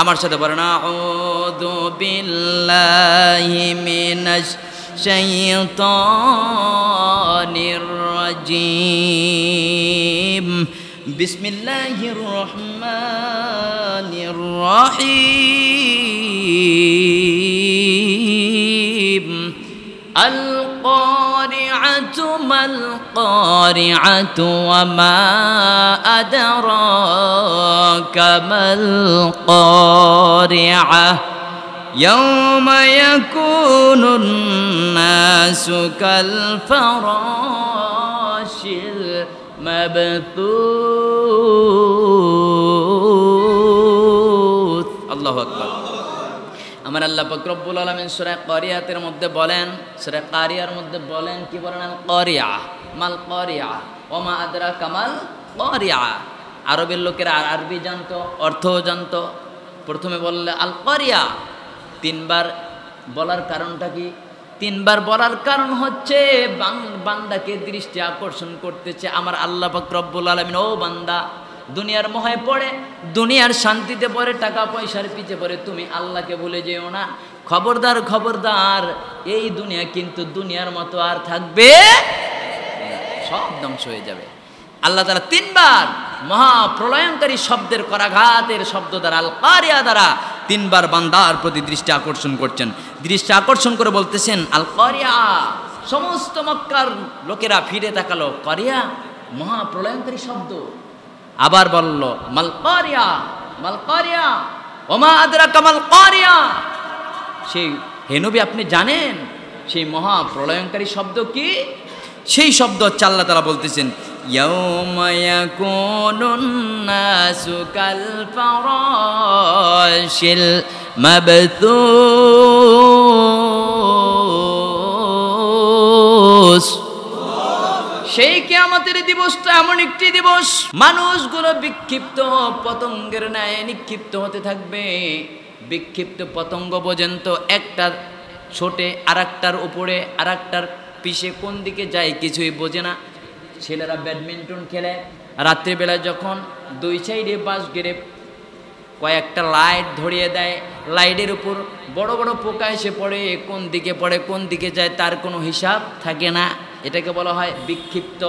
আমার সাথে বলেন, আউযু বিল্লাহি মিনাশ শাইতানির রাজিম, বিসমিল্লাহির রহমানির রহিম। আল কারিআতু মাল কারিআতু ওয়া মা আদরাকা মাল কারিআহ, ইয়াওমা ইয়াকুনুন নাসু কাল ফারাশিল মাবথুস। আল্লাহু আকবার। আমার আল্লাহ পাক রব্বুল আলামিন সূরা কারিয়াতের মধ্যে বলেন, সূরা কারিয়ার মধ্যে বলেন, কি বলেন? আল কারিয়া মাল কারিয়া ওয়া মা আদরাকা মাল কারিয়া। আরবের লোকেরা আরবি জানতো, অর্থও জানতো। প্রথমে বললে আল কারিয়া, তিনবার বলার কারণটা কি? তিনবার বলার কারণ হচ্ছে বান্দাকে দৃষ্টি আকর্ষণ করতেছে আমার আল্লাহ পাক রব্বুল আলামিন। ও বান্দা, দুনিয়ার মোহে পড়ে, দুনিয়ার শান্তিতে পড়ে, টাকা পয়সার পিছে পড়ে তুমি আল্লাহকে ভুলে যেও না। খবরদার খবরদার, এই দুনিয়া কিন্তু দুনিয়ার মতো আর থাকবে, সব ধ্বংস হয়ে যাবে। আল্লাহ তাআলা তিনবার মহাপ্রলয়ঙ্কারী শব্দের করাঘাতের শব্দ দ্বারা, আল কারিয়া দ্বারা তিনবার বান্দার প্রতি দৃষ্টি আকর্ষণ করছেন। দৃষ্টি আকর্ষণ করে বলতেছেন আল কারিয়া। সমস্ত মক্কার লোকেরা ফিরে তাকালো, কারিয়া মহাপ্রলয়ঙ্কারী শব্দ। আবার বলল মাল কারিয়া, মাল কারিয়া ওয়া মা আদরাকা মাল কারিয়া। সেই হে নবী, আপনি জানেন সেই মহাপ্রলয়ঙ্কারী শব্দ কি? সেই শব্দ হচ্ছে, আল্লাহ তাআলা বলতেছেন, ইয়াউমা ইয়াকুনুন নাসু কাল ফারাশিল মাবথুস। সেই কিয়ামতের দিবসটা এমন একটি দিবস, মানুষগুলো বিক্ষিপ্ত পতঙ্গের ন্যায় নিক্ষিপ্ত হতে থাকবে। বিক্ষিপ্ত পতঙ্গ পর্যন্ত একটা ছোটে আরেকটার উপরে, আরেকটার পিছে কোন দিকে যায় কিছুই বোঝে না। ছেলেরা ব্যাডমিন্টন খেলে, রাত্রিবেলা যখন দুই সাইডে বাঁশ গেড়ে কয়েকটা লাইট ধরিয়ে দেয়, লাইটের উপর বড় বড় পোকা এসে পড়ে, কোন দিকে পড়ে কোন দিকে যায় তার কোনো হিসাব থাকে না। এটাকে বলা হয় বিক্ষিপ্ত।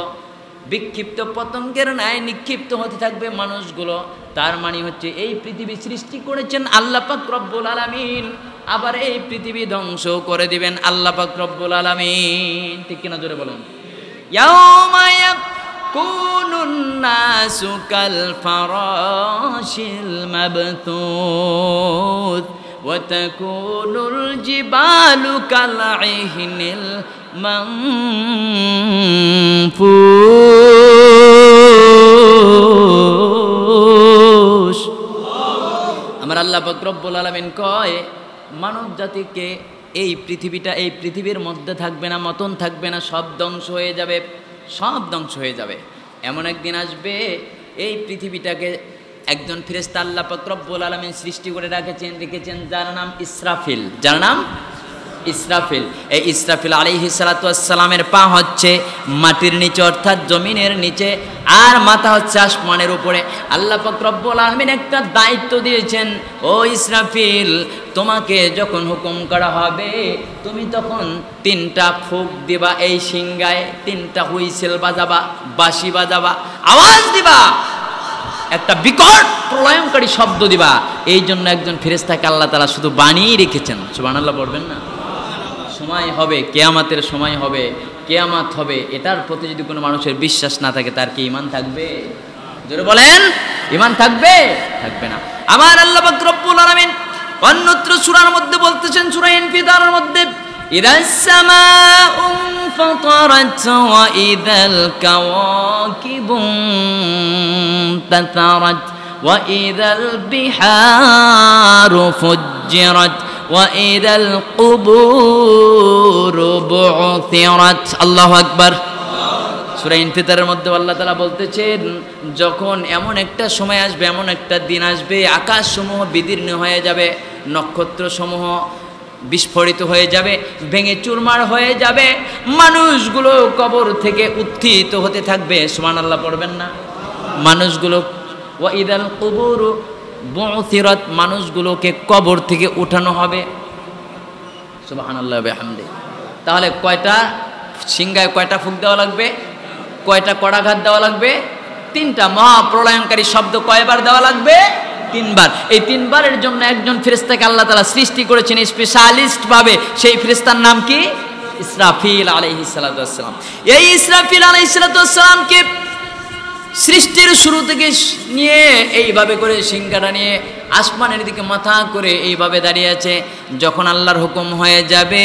বিক্ষিপ্ত পতঙ্গের ন্যায় নিক্ষিপ্ত হতে থাকবে মানুষগুলো। তার মানে হচ্ছে এই পৃথিবী সৃষ্টি করেছেন আল্লাহ পাক রব্বুল আলামিন, আবার এই পৃথিবী ধ্বংস করে দিবেন আল্লাহ পাক রব্বুল আলামিন। ঠিক কিনা জোরে বলেন? ইয়াউমা ইয়াকুনুন নাসু কাল ফারাশিল মাবথুথ ওয়া তাকুনুল জিবালু কাল ইহনিল মানফুস। আমার আল্লাহ পাক রব্বুল আলামিন কয় মানব জাতিকে এই পৃথিবীটা, এই পৃথিবীর মধ্যে থাকবে না, মতন থাকবে না, সব ধ্বংস হয়ে যাবে, সব ধ্বংস হয়ে যাবে। এমন একদিন আসবে এই পৃথিবীটাকে একজন ফেরেশতা আল্লাহ পাক রব্বুল আলামিন সৃষ্টি করে রেখেছেন যার নাম ইসরাফিল। যার নাম ইসরাফিল। এই ইসরাফিল আলাইহিস সালাতু ওয়াস সালামের পা হচ্ছে মাটির নিচে অর্থাৎ জমিনের নিচে, আর মাথা হচ্ছে আসমানের উপরে। আল্লাহ পাক রব্বুল আলামিন একটা দায়িত্ব দিয়েছেন, ও ইসরাফিল তোমাকে যখন হুকুম করা হবে তুমি তখন 3টা ফুঁক দিবা এই সিংগায়, 3টা হুইসেল বাজাবা, বাঁশি বাজাবা, আওয়াজ দিবা, একটা বিকট প্রলয়ঙ্কারী শব্দ দিবা। এই জন্য একজন ফেরেশতাকে আল্লাহ তাআলা শুধু বানিয়ে রেখেছেন। সুবহানাল্লাহ পড়বেন না? সময় হবে, কিয়ামতের সময় হবে, কিয়ামত হবে, এটার প্রতি যদি কোনো মানুষের বিশ্বাস না থাকে তার কি ঈমান থাকবে? জোরে বলেন, ঈমান থাকবে? থাকবে না। আমার আল্লাহ পাক রব্বুল আলামিন অন্যত্র সূরার মধ্যে বলতেছেন, সূরা ইনফিতারের মধ্যে, ইদাস সামাউ ফাতারাত ওয়া ইদাল কাওয়াকিবু তাতারাত ওয়া ইদাল বিহারু ফুজ্জিরাত ওয়া ইদাল কুবুরু বু'থিরাত। আল্লাহু আকবার। সূরা ইনফিতারের মধ্যে আল্লাহ তাআলা বলতেছেন, যখন এমন একটা সময় আসবে, এমন একটা দিন আসবে, আকাশসমূহ বিদীর্ণ হয়ে যাবে, নক্ষত্রসমূহ বিস্ফোরিত হয়ে যাবে, ভেঙে চুরমার হয়ে যাবে, মানুষগুলো কবর থেকে উত্থিত হতে থাকবে। সুবহানাল্লাহ পড়বেন না? মানুষগুলো, ওয়া ইদাল কুবুরু বু'থিরাত, মানুষগুলোকে কবর থেকে উঠানো হবে। সুবহানাল্লাহ বিহামদি। তাহলে কয়টা সিংহায় কয়টা ফুঁক দেওয়া লাগবে? কয়টা কড়াঘাত দেওয়া লাগবে? 3টা। মহাপ্রলয়ঙ্কারী শব্দ কয়বার দেওয়া লাগবে? 3বার। এই 3বারের জন্য একজন ফেরেশতাকে আল্লাহ তাআলা সৃষ্টি করেছেন স্পেশালিস্ট ভাবে। সেই ফেরেশতার নাম কি? ইসরাফিল আলাইহিস সালাতু ওয়াস সালাম। এই ইসরাফিল আলাইহিস সালাতু ওয়াস সালামকে সৃষ্টির শুরু থেকে নিয়ে এইভাবে করে সিংহাটা নিয়ে আসমানের দিকে মাথা করে এইভাবে দাঁড়িয়ে আছে। যখন আল্লাহর হুকুম হয়ে যাবে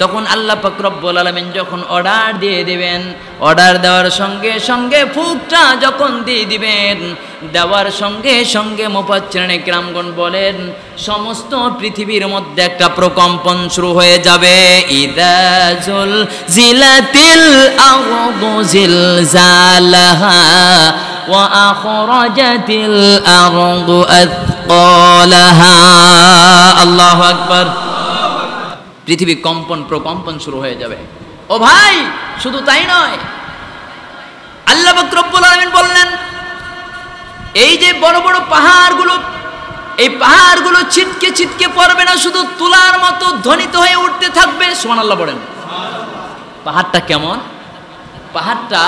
তখন আল্লাহ পাক রব্বুল আলামিন যখন অর্ডার দিয়ে দিবেন, অর্ডার দেওয়ার সঙ্গে সঙ্গে ফুঁকটা যখন দিয়ে দিবেন, দেওয়ার সঙ্গে সঙ্গে মুফাসসিরিনে কিরামগণ বলেন সমস্ত পৃথিবীর মধ্যে একটা প্রকম্পন শুরু হয়ে যাবে। ইযা যুলজিলাতিল আরদু জিলজালাহা ওয়া আখরাজাতিল আরদু আথকালাহা। আল্লাহু আকবার। পৃথিবী কম্পন প্রকম্পন শুরু হয়ে যাবে। ও ভাই, শুধু তাই নয়, আল্লাহ পাক রব্বুল আলামিন বললেন এই যে বড় বড় পাহাড়গুলো, এই পাহাড়গুলো ছিটকে ছিটকে পড়বে না, শুধু তুলার মতো ধ্বনিত হয়ে উঠতে থাকবে। সুবহানাল্লাহ বলেন। পাহাড়টা কেমন? পাহাড়টা,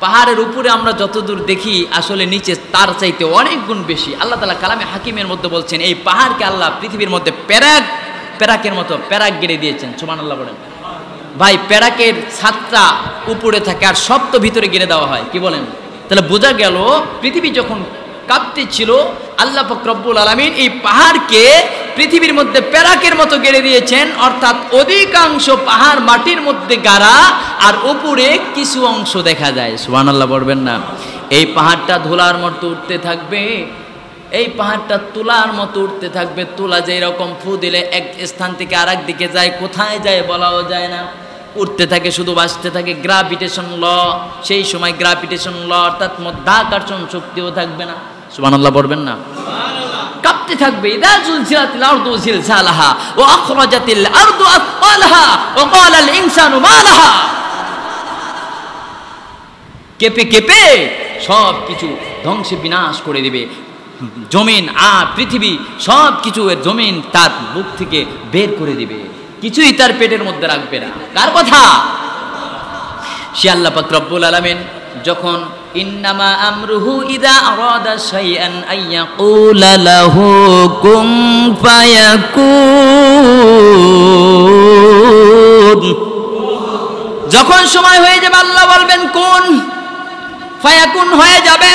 পাহাড়ের উপরে আমরা যতদূর দেখি আসলে নিচে তার চাইতে অনেক গুণ বেশি। আল্লাহ তাআলা কালামে হাকিমের মধ্যে বলছেন এই পাহাড়কে আল্লাহ পৃথিবীর মধ্যে প্যারাকের মতো প্যারাক গেড়ে দিয়েছেন। সুবহানাল্লাহ বলেন। ভাই, প্যারাকের ছাদটা উপরে থাকে আর সব তো ভিতরে গেড়ে দেওয়া হয়। কি বলেন? তাহলে বোঝা গেল পৃথিবী যখন কাঁপতে ছিল আল্লাহ পাক রব্বুল আলামিন এই পাহাড়কে পৃথিবীর মধ্যে প্যারাকের মতো গেড়ে দিয়েছেন, অর্থাৎ অধিকাংশ পাহাড় মাটির মধ্যে গাড়া আর উপরে কিছু অংশ দেখা যায়। সুবহানাল্লাহ বলবেন না? এই পাহাড়টা ধুলার মতো উঠতে থাকবে, এই পাহাড়টা তুলার মতো উঠতে থাকবে। তুলা যেই রকম ফু দিলে এক স্থান থেকে আরেক দিকে যায়, কোথায় যায় বলাও যায় না, উঠতে থাকে, শুধু বাঁচতে থাকে। গ্রাভিটেশন ল, সেই সময় গ্রাভিটেশন ল অর্থাৎ মাধ্যাকর্ষণ শক্তিও থাকবে না। সুবহানাল্লাহ বলবেন না? কাঁপতে থাকবে। ইযা যুলজিলাতিল আরদু জিলজালাহা ওয়া আখরাজাতিল আরদু আথকালাহা ওয়া ক্বালাল ইনসানু মা লাহা। কেঁপে কেঁপে সব কিছু ধ্বংসে বিনাশ করে দিবে। জমিন আর পৃথিবী সব কিছু জমিন তার বুক থেকে বের করে দিবে, কিছুই তার পেটের মধ্যে রাখবে না। কার কথা? সে আল্লাহ পাক রব্বুল আলামিন যখন ইন্নামা আমরুহু ইযা আরাদা শাইআন আইয়াকুলা লাহু কুন ফায়াকুন, যখন সময় হয়ে যাবে আল্লাহ বলবেন কুন ফায়াকুন, হয়ে যাবে।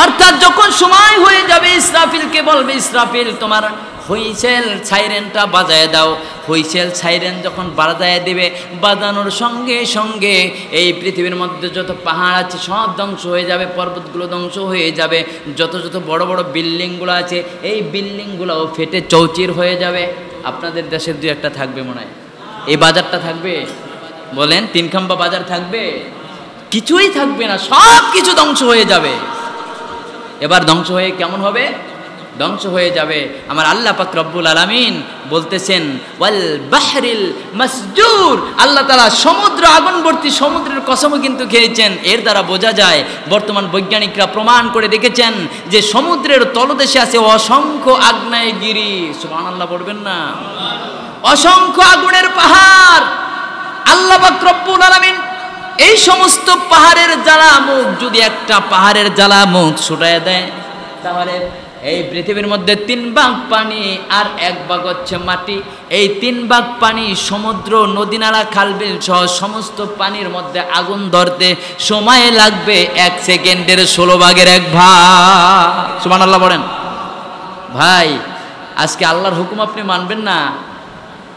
অর্থাৎ যখন সময় হয়ে যাবে ইসরাফিলকে বলবে ইসরাফিল তোমার হুইসেল সাইরেনটা বাজায় দাও। হুইসেল সাইরেন যখন বাজায় দেবে, বাজানোর সঙ্গে সঙ্গে এই পৃথিবীর মধ্যে যত পাহাড় আছে সব ধ্বংস হয়ে যাবে, পর্বতগুলো ধ্বংস হয়ে যাবে, যত যত বড় বড় বিল্ডিংগুলো আছে এই বিল্ডিংগুলোও ফেটে চৌচির হয়ে যাবে। আপনাদের দেশের দুই একটা থাকবে মনে হয়, এই বাজারটা থাকবে, বলেন তিনখাম্বা বাজার থাকবে? কিছুই থাকবে না, সব কিছু ধ্বংস হয়ে যাবে। এবার ধ্বংস হয়ে কেমন হবে? ধ্বংস হয়ে যাবে। আমার আল্লাহ পাক রব্বুল আলামিন বলতেছেন ওয়াল বাহরিল মাসজুর, আল্লাহ তাআলা সমুদ্র আগুনবর্তী সমুদ্রের কসমও কিন্তু খেয়েছেন। এর দ্বারা বোঝা যায়, বর্তমান বৈজ্ঞানিকরা প্রমাণ করে দেখেছেন যে সমুদ্রের তলদেশে আছে অসংখ্য আগ্নেয়গিরি। সুবহানাল্লাহ পড়বেন না? অসংখ্য আগুনের পাহাড়। আল্লাহ পাক রব্বুল আলামিন এই সমস্ত পাহাড়ের জ্বালামুখ যদি একটা পাহাড়ের জ্বালামুখ ছুটায় দেয়, তাহলে এই পৃথিবীর মধ্যে 3 ভাগ পানি আর 1 ভাগ হচ্ছে মাটি। এই 3 ভাগ পানি সমুদ্র, নদী, নালা, খালবিল সহ সমস্ত পানির মধ্যে আগুন ধরতে সময় লাগবে 1 সেকেন্ডের 16 ভাগের 1 ভাগ। সুবহানাল্লাহ বলেন। ভাই, আজকে আল্লাহর হুকুম আপনি মানবেন না,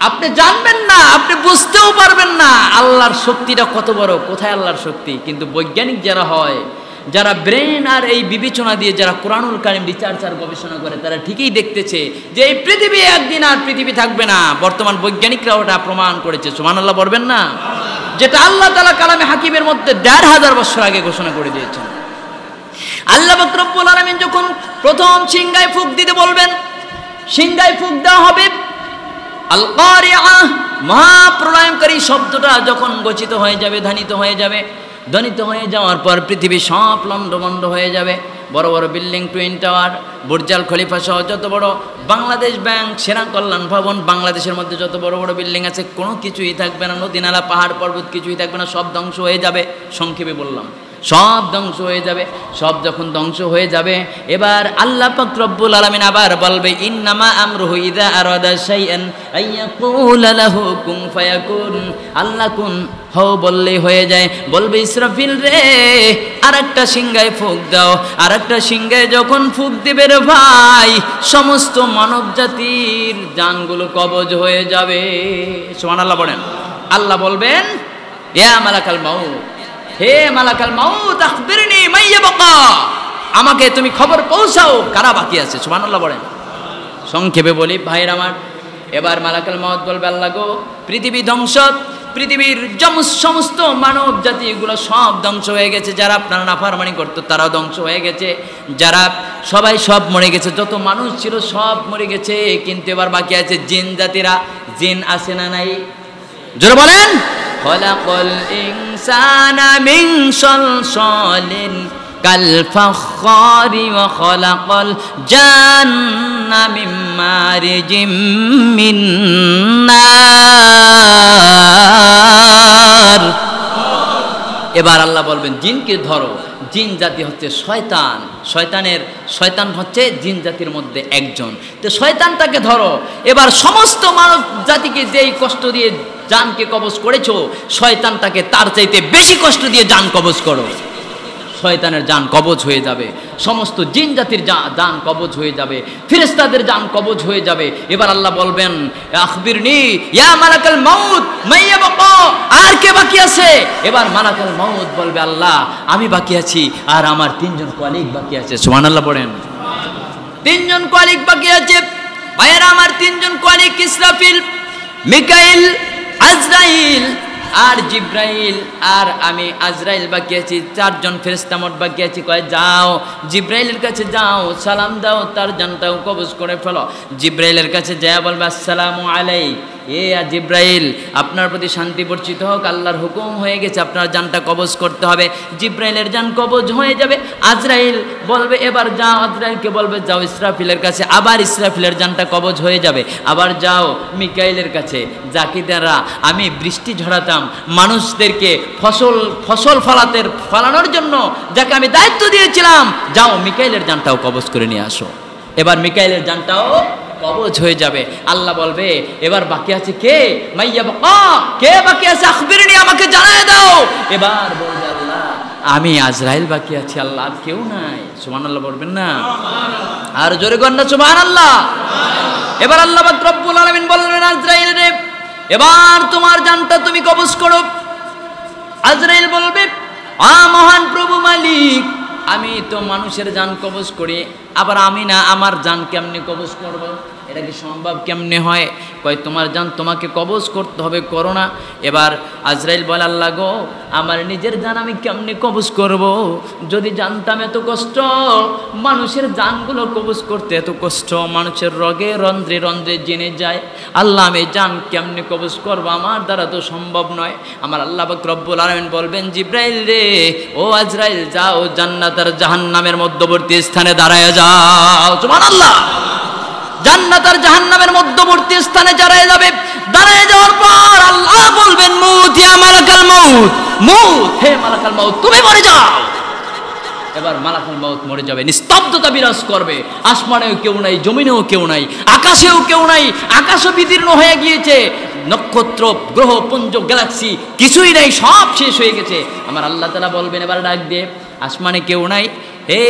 আপনি জানবেন না, আপনি বুঝতেও পারবেন না আল্লাহর শক্তিটা কত বড়, কোথায় আল্লাহর শক্তি। কিন্তু বৈজ্ঞানিক যারা হয়, যারা ব্রেন আর এই বিবেচনা দিয়ে যারা কোরআনুল কারীম রিসার্চ আর গবেষণা করে, তারা ঠিকই দেখতেছে যে এই পৃথিবী একদিন আর পৃথিবী থাকবে না। বর্তমান বৈজ্ঞানিকরা ওটা প্রমাণ করেছে। সুবহানাল্লাহ বলবেন না? যেটা আল্লাহ তাআলা কালামে হাকিমের মধ্যে 1500 বছর আগে ঘোষণা করে দিয়েছেন। আল্লাহ পাক রব্বুল আলামিন যখন প্রথম সিংহায় ফুঁক দিতে বলবেন, সিংহায় ফুঁক দেওয়া হবে, আল কারিআহ, মহাপ্রলয়ঙ্কারী শব্দটা যখন গঠিত হয়ে যাবে, ধ্বনিত হয়ে যাবে, ধ্বনিত হয়ে যাওয়ার পর পৃথিবী সব লন্ডভন্ড হয়ে যাবে। বড় বড় বিল্ডিং, টুইন টাওয়ার, বুর্জাল খলিফা সহ যত বড় বাংলাদেশ ব্যাংক, সেনা কল্যাণ ভবন, বাংলাদেশের মধ্যে যত বড় বড় বিল্ডিং আছে কোনো কিছুই থাকবে না, নদী নালা পাহাড় পর্বত কিছুই থাকবে না, সব ধ্বংস হয়ে যাবে। সংক্ষেপে বললাম, সব ধ্বংস হয়ে যাবে। সব যখন ধ্বংস হয়ে যাবে, এবার আল্লাহ পাক রব্বুল আলামিন আবার বলবে ইন্নামা আমরুহু ইযা আরাদা শাইআন আইয়াকুলা লাহু কুন ফায়াকুন, আল্লাহ কুন হও বললেই হয়ে যায়। বলবে ইসরাফিল রে আরেকটা সিংহায় ফুঁক দাও। আরেকটা সিংহায় যখন ফুঁক দিবে রে ভাই, সমস্ত মানব জাতির জানগুলো কবজ হয়ে যাবে। সুবহানাল্লাহ বলেন। আল্লাহ বলবেন ইয়া মালাকাল মাউত, হে মালাকাল মাউত আখবিরনি মাইয়াবকা, আমাকে তুমি খবর পৌঁছাও কারা বাকি আছে। সুবহানাল্লাহ বলেন। সংক্ষেপে বলি ভাইরা আমার, এবার মালাকাল মাউত বলবে আল্লাহ গো পৃথিবী ধ্বংস, পৃথিবীর সমস্ত মানব জাতিগুলো সব ধ্বংস হয়ে গেছে। যারা আপনারা নাফরমানি করতো তারাও ধ্বংস হয়ে গেছে, যারা সবাই সব মরে গেছে, যত মানুষ ছিল সব মরে গেছে। কিন্তু এবার বাকি আছে জিন জাতিরা। জিন আছে না নাই? জোরে বলেন। খলাকাল ইনসানা মিন সালসালিন কাল ফাখারি ওয়া খলাকাল জান্না মিন মারিজিম মিন নার। এবার আল্লাহ বলবেন জিনকে ধরো। জিন জাতি হচ্ছে শয়তান, শয়তান হচ্ছে জিন জাতির মধ্যে একজন। তো শয়তানটাকে ধরো। এবার সমস্ত মানব জাতিকে যেই কষ্ট দিয়ে জানকে কবজ করেছো, শয়তানটাকে তার চাইতে বেশি কষ্ট দিয়ে জান কবজ করো। শয়তানের জান কবজ হয়ে যাবে, সমস্ত জিন জাতির জান কবজ হয়ে যাবে, ফেরেশতাদের জান কবজ হয়ে যাবে। এবার আল্লাহ বলবেন আখবিরনি ইয়া মালাকাল মাউত মাইয়াবকা, আর কে বাকি আছে? এবার মালাকাল মাউত বলবে আল্লাহ আমি বাকি আছি আর আমার 3 জন কলিগ বাকি আছে। সুবহানাল্লাহ পড়েন। 3 জন কলিগ বাকি আছে ভাইয়েরা আমার। 3 জন কলিগ ইসরাফিল, মিকাইল, আজরাইল আর জিব্রাইল, আর আমি আজরাইল বাকি আছি। 4 জন ফেরেশতা মোট বাকি আছে। কয় যাও জিব্রাইলের কাছে যাও, সালাম দাও, তার জানটাও কবজ করে ফেলো। জিব্রাইলের কাছে যায় বলবে আসসালামু আলাইক এ জিব্রাইল, আপনার প্রতি শান্তি বর্ষিত হোক, আল্লাহর হুকুম হয়ে গেছে, আপনার জানটা কবজ করতে হবে। জিব্রাইলের জান কবজ হয়ে যাবে। আজরাইল বলবে এবার যাও, আজরাইলকে বলবে যাও ইসরাফিলের কাছে, আবার ইসরাফিলের জানটা কবজ হয়ে যাবে। আবার যাও মিকাইলের কাছে, যাকে দ্বারা আমি বৃষ্টি ঝরাতাম, মানুষদেরকে ফসল ফলানোর জন্য যাকে আমি দায়িত্ব দিয়েছিলাম, যাও মিকাইলের জানটাও কবজ করে নিয়ে আসো। এবার মিকাইলের জানটাও কবজ হয়ে যাবে। আল্লাহ বলবে এবার বাকি আছে কে? মাইয়া বাকা, কে বাকি আছে? আখবিরনি, আমাকে জানায় দাও। এবার বলবে আল্লাহ আমি আজরাইল বাকি আছি, আল্লাহ আর কেউ নাই। সুবহানাল্লাহ বলবেন না? আর জোরে কর না সুবহানাল্লাহ। এবার আল্লাহ পাক রব্বুল আলামিন বললেন আজরাইল রে, এবার তোমার জানটা তুমি কবজ করো। আজরাইল বলবে মহান প্রভু মালিক, আমি তো মানুষের জান কবজ করি, আবার আমি না আমার জান কেমনে কবজ করব? এটা কি সম্ভব? কেমনে হয়? কয় তোমার জান তোমাকে কবজ করতে হবে, করো না। এবার আজরাইল বলে আল্লাহ গো, আমার নিজের জান আমি কেমনে কবজ করব? যদি জানতাম এত কষ্ট, মানুষের জানগুলো কবজ করতে এত কষ্ট, মানুষের রগে রন্ধ্রে রন্ধ্রে জেনে যায়, আল্লাহ আমি জান কেমনে কবজ করব? আমার দ্বারা তো সম্ভব নয়। আমার আল্লাহ পাক রব্বুল আলামিন বলবেন জিব্রাইল রে, ও আজরাইল যাও জান্নাত আর জাহান্নামের মধ্যবর্তী স্থানে দাঁড়ায় যাও। সুবহানাল্লাহ। জান্নাত আর জাহান্নামের মধ্যবর্তী স্থানে দাঁড়ায় যাবে। দাঁড়ায় যাওয়ার পর আল্লাহ বলবেন মউত ইয়া মালাকাল মউত, মউত হে মালাকাল মউত তুমি মরে যাও। এবার মালাকুল মউত মরে যাবে, নিস্তব্ধতা বিরাজ করবে। আসমানেও কেউ নাই, জমিনেও কেউ নাই, আকাশেও কেউ নাই, আকাশও বিদীর্ণ হয়ে গিয়েছে, নক্ষত্র গ্রহ পুঞ্জ গ্যালাক্সি কিছুই নাই, সব শেষ হয়ে গেছে। আমার আল্লাহ তাআলা বলবেন এবার ডাক দিয়ে, আসমানে কেউ নাই, হে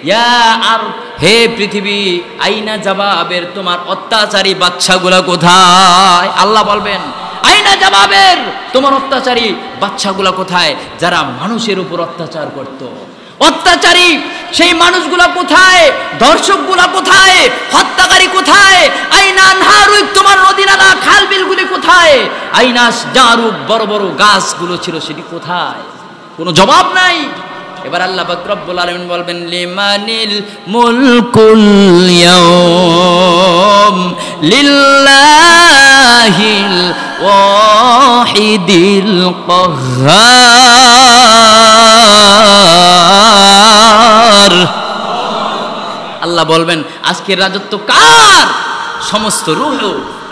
ইয়া আর হে পৃথিবী, আইনা জবাবের তোমার অত্যাচারী বাচ্চাগুলা কোথায়? আল্লাহ বলবেন আইনা জবাবের তোমার অত্যাচারী বাচ্চাগুলা কোথায়, যারা মানুষের উপর অত্যাচার করত? অত্যাচারী সেই মানুষগুলা কোথায়? দর্শকগুলা কোথায়? হত্যাকারী কোথায়? আইনা আনহারুক তোমার নদী নালা খাল বিলগুলি কোথায়? আইনাস জারুক বড় বড় গাছগুলো ছিল সেটি কোথায়? কোনো জবাব নাই। এবার আল্লাহ পাক রব্বুল আলামিন বলবেন লিমানিল মুলকুল ইয়াউম লিল্লাহিল ওয়াহিদিল কাহ্হার। আল্লাহ বলবেন আজকের রাজত্ব কার? সমস্ত রূহ,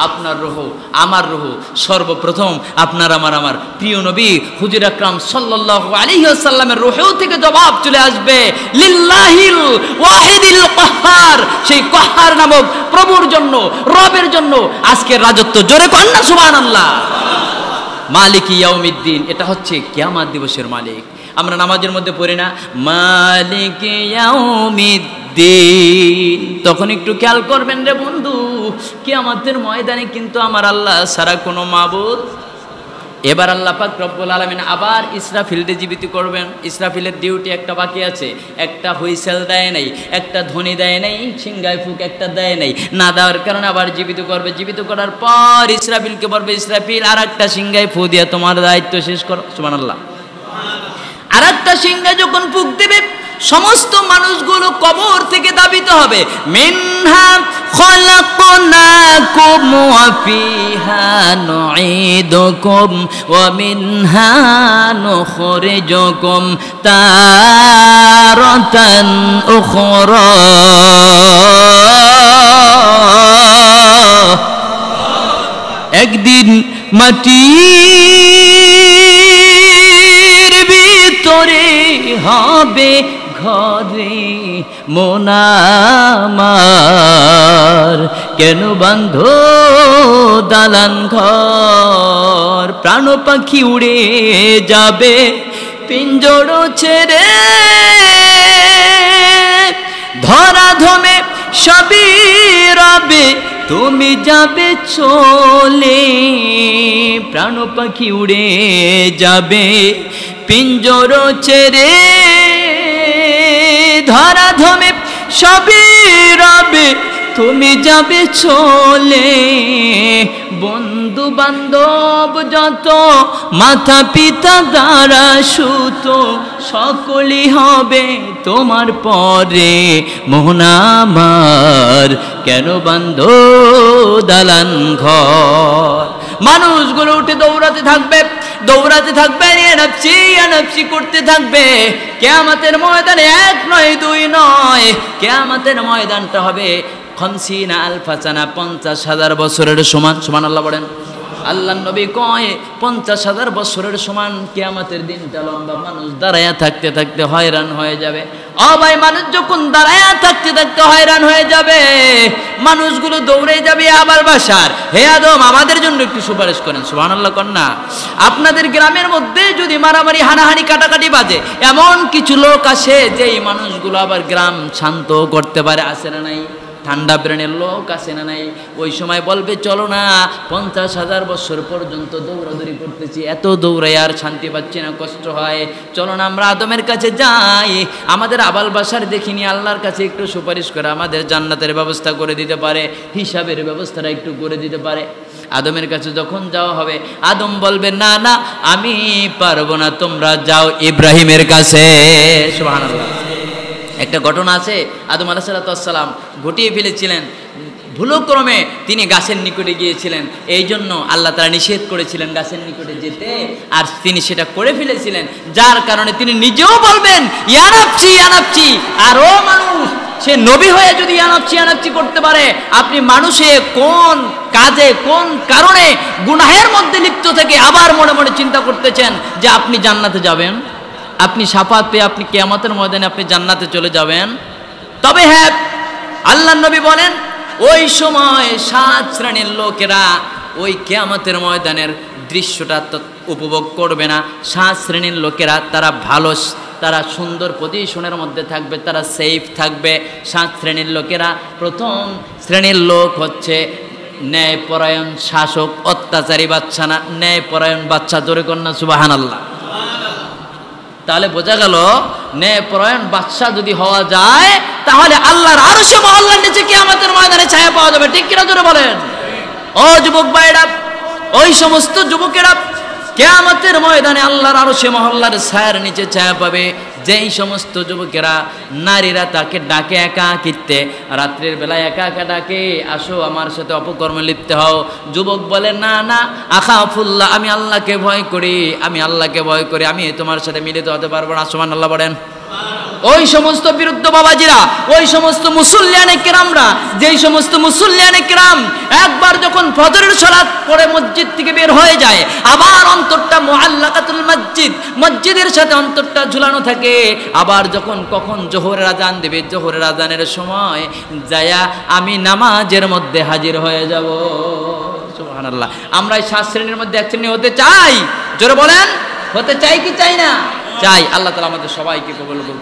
আপনার রূহ, আমার রূহ, সর্বপ্রথম আপনার আমার প্রিয় নবী হুজুর আকরাম সাল্লাল্লাহু আলাইহি ওয়াসাল্লামের রূহেও থেকে জবাব চলে আসবে লিল্লাহিল ওয়াহিদিল কাহ্হার। সেই কাহ্হার নামক প্রভুর জন্য, রবের জন্য আজকের রাজত্ব। জোরে কর না সুবহানাল্লাহ। মালিক ইয়াউমিদ্দিন, এটা হচ্ছে কিয়ামত দিবসের মালিক। আমরা নামাজের মধ্যে পড়ি না মালিক ইয়াউমিদ্দিন? তখন একটু খেয়াল করবেন রে বন্ধু, কিয়ামতের ময়দানে কিন্তু আমার আল্লাহ ছাড়া কোনো মাবুদ। এবার আল্লাহ পাক রব্বুল আলামিন আবার ইসরাফিলকে জীবিত করবেন। ইসরাফিলের ডিউটি একটা বাকি আছে, একটা হুইসেল দেয় নাই, একটা ধ্বনি দেয় নাই, সিংগায় ফুক একটা দেয় নাই, না দেওয়ার কারণে আবার জীবিত করবে। জীবিত করার পর ইসরাফিলকে বলবে ইসরাফিল আর একটা সিংগায় ফু দিয়ে তোমার দায়িত্ব শেষ করো। সুবহানাল্লাহ। আর একটা সিংহা যখন ফুক দেবে, সমস্ত মানুষগুলো কবর থেকে দাবিত হবে, মিনহা খলাকনাকুম ওয়া ফিহা নুঈদুকুম ওয়া মিনহা নুখরিজুকুম তারাতান উখরা। একদিন মাটির ভিতরে হবে ঘরে মোনামার, কেন বান্ধ দালান ঘর? প্রাণ পাখি উড়ে যাবে পিঞ্জর ছেড়ে, ধরা ধমে সবই রবে তুমি যাবে চলে। প্রাণ পাখি উড়ে যাবে পিঞ্জর ছেড়ে, ধরা ধমে সবই রবে তুমি যাবে চলে। বন্ধু বন্ধু বান্ধব যত, মাতা পিতা দ্বারা সুত, সকলই হবে তোমার পরে। মোহন আমার কেন বান্ধ দালান ঘর? মানুষগুলো উঠে দৌড়াতে থাকবে, দৌড়াতে থাকবে, এনাপসি করতে থাকবে। কিয়ামতের ময়দানে এক নয় দুই নয়, কিয়ামতের ময়দানটা হবে 50,000 বছরের সমান। সুবহানাল্লাহ বলেন। আল্লাহ নবী কয় 50,000 বছরের সমান কিয়ামতের দিনটা লম্বা। মানুষ দাঁড়ায়া থাকতে থাকতে হয়রান হয়ে যাবে। ও ভাই, মানুষ যখন দাঁড়ায়া থাকতে থাকতে হয়রান হয়ে যাবে, মানুষগুলো দৌড়ে যাবে আবার বাসার, হে আদম আমাদের জন্য একটু সুপারিশ করেন। সুবহানাল্লাহ কর না। আপনাদের গ্রামের মধ্যে যদি মারামারি হানাহানি কাটাকাটি বাজে, এমন কিছু লোক আসে যেই মানুষগুলো আবার গ্রাম শান্ত করতে পারে, আসে না নাই? ঠান্ডা ব্রেনের লোক আছে না নাই? ওই সময় বলবে চলো না, 50,000 বছর পর্যন্ত দৌড়াদৌড়ি করতেছি, এত দৌড়াই আর শান্তি পাচ্ছি না, কষ্ট হয়, চলো না আমরা আদমের কাছে যাই, আমাদের আবাল বাসার দেখিনি, আল্লাহর কাছে একটু সুপারিশ করে আমাদের জান্নাতের ব্যবস্থা করে দিতে পারে, হিসাবের ব্যবস্থাটা একটু করে দিতে পারে। আদমের কাছে যখন যাওয়া হবে, আদম বলবে না না আমি পারবো না, তোমরা যাও ইব্রাহিমের কাছে। সুবহানাল্লাহ। একটা ঘটনা আছে, আদম আলাইহিসসালাম ঘটিয়ে ফেলেছিলেন, ভুলক্রমে তিনি গাছের নিকটে গিয়েছিলেন, এই জন্য আল্লাহ তাআলা নিষেধ করেছিলেন গাছের নিকটে যেতে, আর তিনি সেটা করে ফেলেছিলেন, যার কারণে তিনি নিজেও বলবেন ইয়া নাফসি ইয়া নাফসি। আর ও মানুষ, সে নবী হয়ে যদি ইয়া নাফসি করতে পারে, আপনি মানুষে কোন কাজে কোন কারণে গুনাহের মধ্যে লিপ্ত থেকে আবার মনে মনে চিন্তা করতেছেন যে আপনি জান্নাতে যাবেন, আপনি শাফাত পেয়ে আপনি কিয়ামতের ময়দানে আপনি জান্নাতে চলে যাবেন। তবে হ্যাঁ, আল্লাহর নবী বলেন ওই সময় 7 শ্রেণীর লোকেরা ওই কিয়ামতের ময়দানের দৃশ্যটা উপভোগ করবে না। 7 শ্রেণীর লোকেরা, তারা ভালো, তারা সুন্দর পজিশনের মধ্যে থাকবে, তারা সেফ থাকবে। 7 শ্রেণীর লোকেরা, প্রথম শ্রেণীর লোক হচ্ছে ন্যায়পরায়ণ শাসক, অত্যাচারী বাচ্চা না, ন্যায়পরায়ণ বাচ্চা। জোরে কন্যা সুবহানাল্লাহ। তাহলে বোঝা গেল ন্যায়পরায়ণ বাদশাহ যদি হওয়া যায়, তাহলে আল্লাহর আরশে মহল্লার নিচে কিয়ামতের ময়দানে ছায়া পাওয়া যাবে। ঠিক কিনা জোরে বলেন। ও যুবক ভাইরা, ওই সমস্ত যুবকেরা কিয়ামতের ময়দানে আল্লাহর আরশে মহল্লার ছায়ার নিচে ছায়া পাবে। যেই সমস্ত যুবকেরা, নারীরা তাকে ডাকে একাকিত্বে, রাত্রির বেলায় একা একা ডাকে, আসো আমার সাথে অপকর্মে লিপ্ত হও। যুবক বলে না না আখাফুল্লাহ, আমি আল্লাহকে ভয় করি, আমি আল্লাহকে ভয় করি, আমি তোমার সাথে মিলিত হতে পারবো না। সুবহানাল্লাহ বলেন। ওই সমস্ত বিরুদ্ধ বাবাজিরা, ওই সমস্ত মুসল্লিয়ানে কেরামরা, যেই সমস্ত মুসল্লিয়ানে কেরাম একবার যখন ফজরের সালাত পড়ে মসজিদ থেকে বের হয়ে যায়, আবার অন্তরটা মুআল্লাকাতুল মসজিদ, মসজিদের সাথে অন্তরটা ঝুলানো থাকে। আবার যখন কখন জোহরের আজান দেবে, জোহরের আজানের সময় যায়া আমি নামাজের মধ্যে হাজির হয়ে যাব। সুবহানাল্লাহ। আমরা এই 7 শ্রেণীর মধ্যে এক শ্রেণী হতে চাই। জোরে বলেন, হতে চাই কি চাই না? চাই। আল্লাহ তাআলা আমাদের সবাইকে কবুল করুন।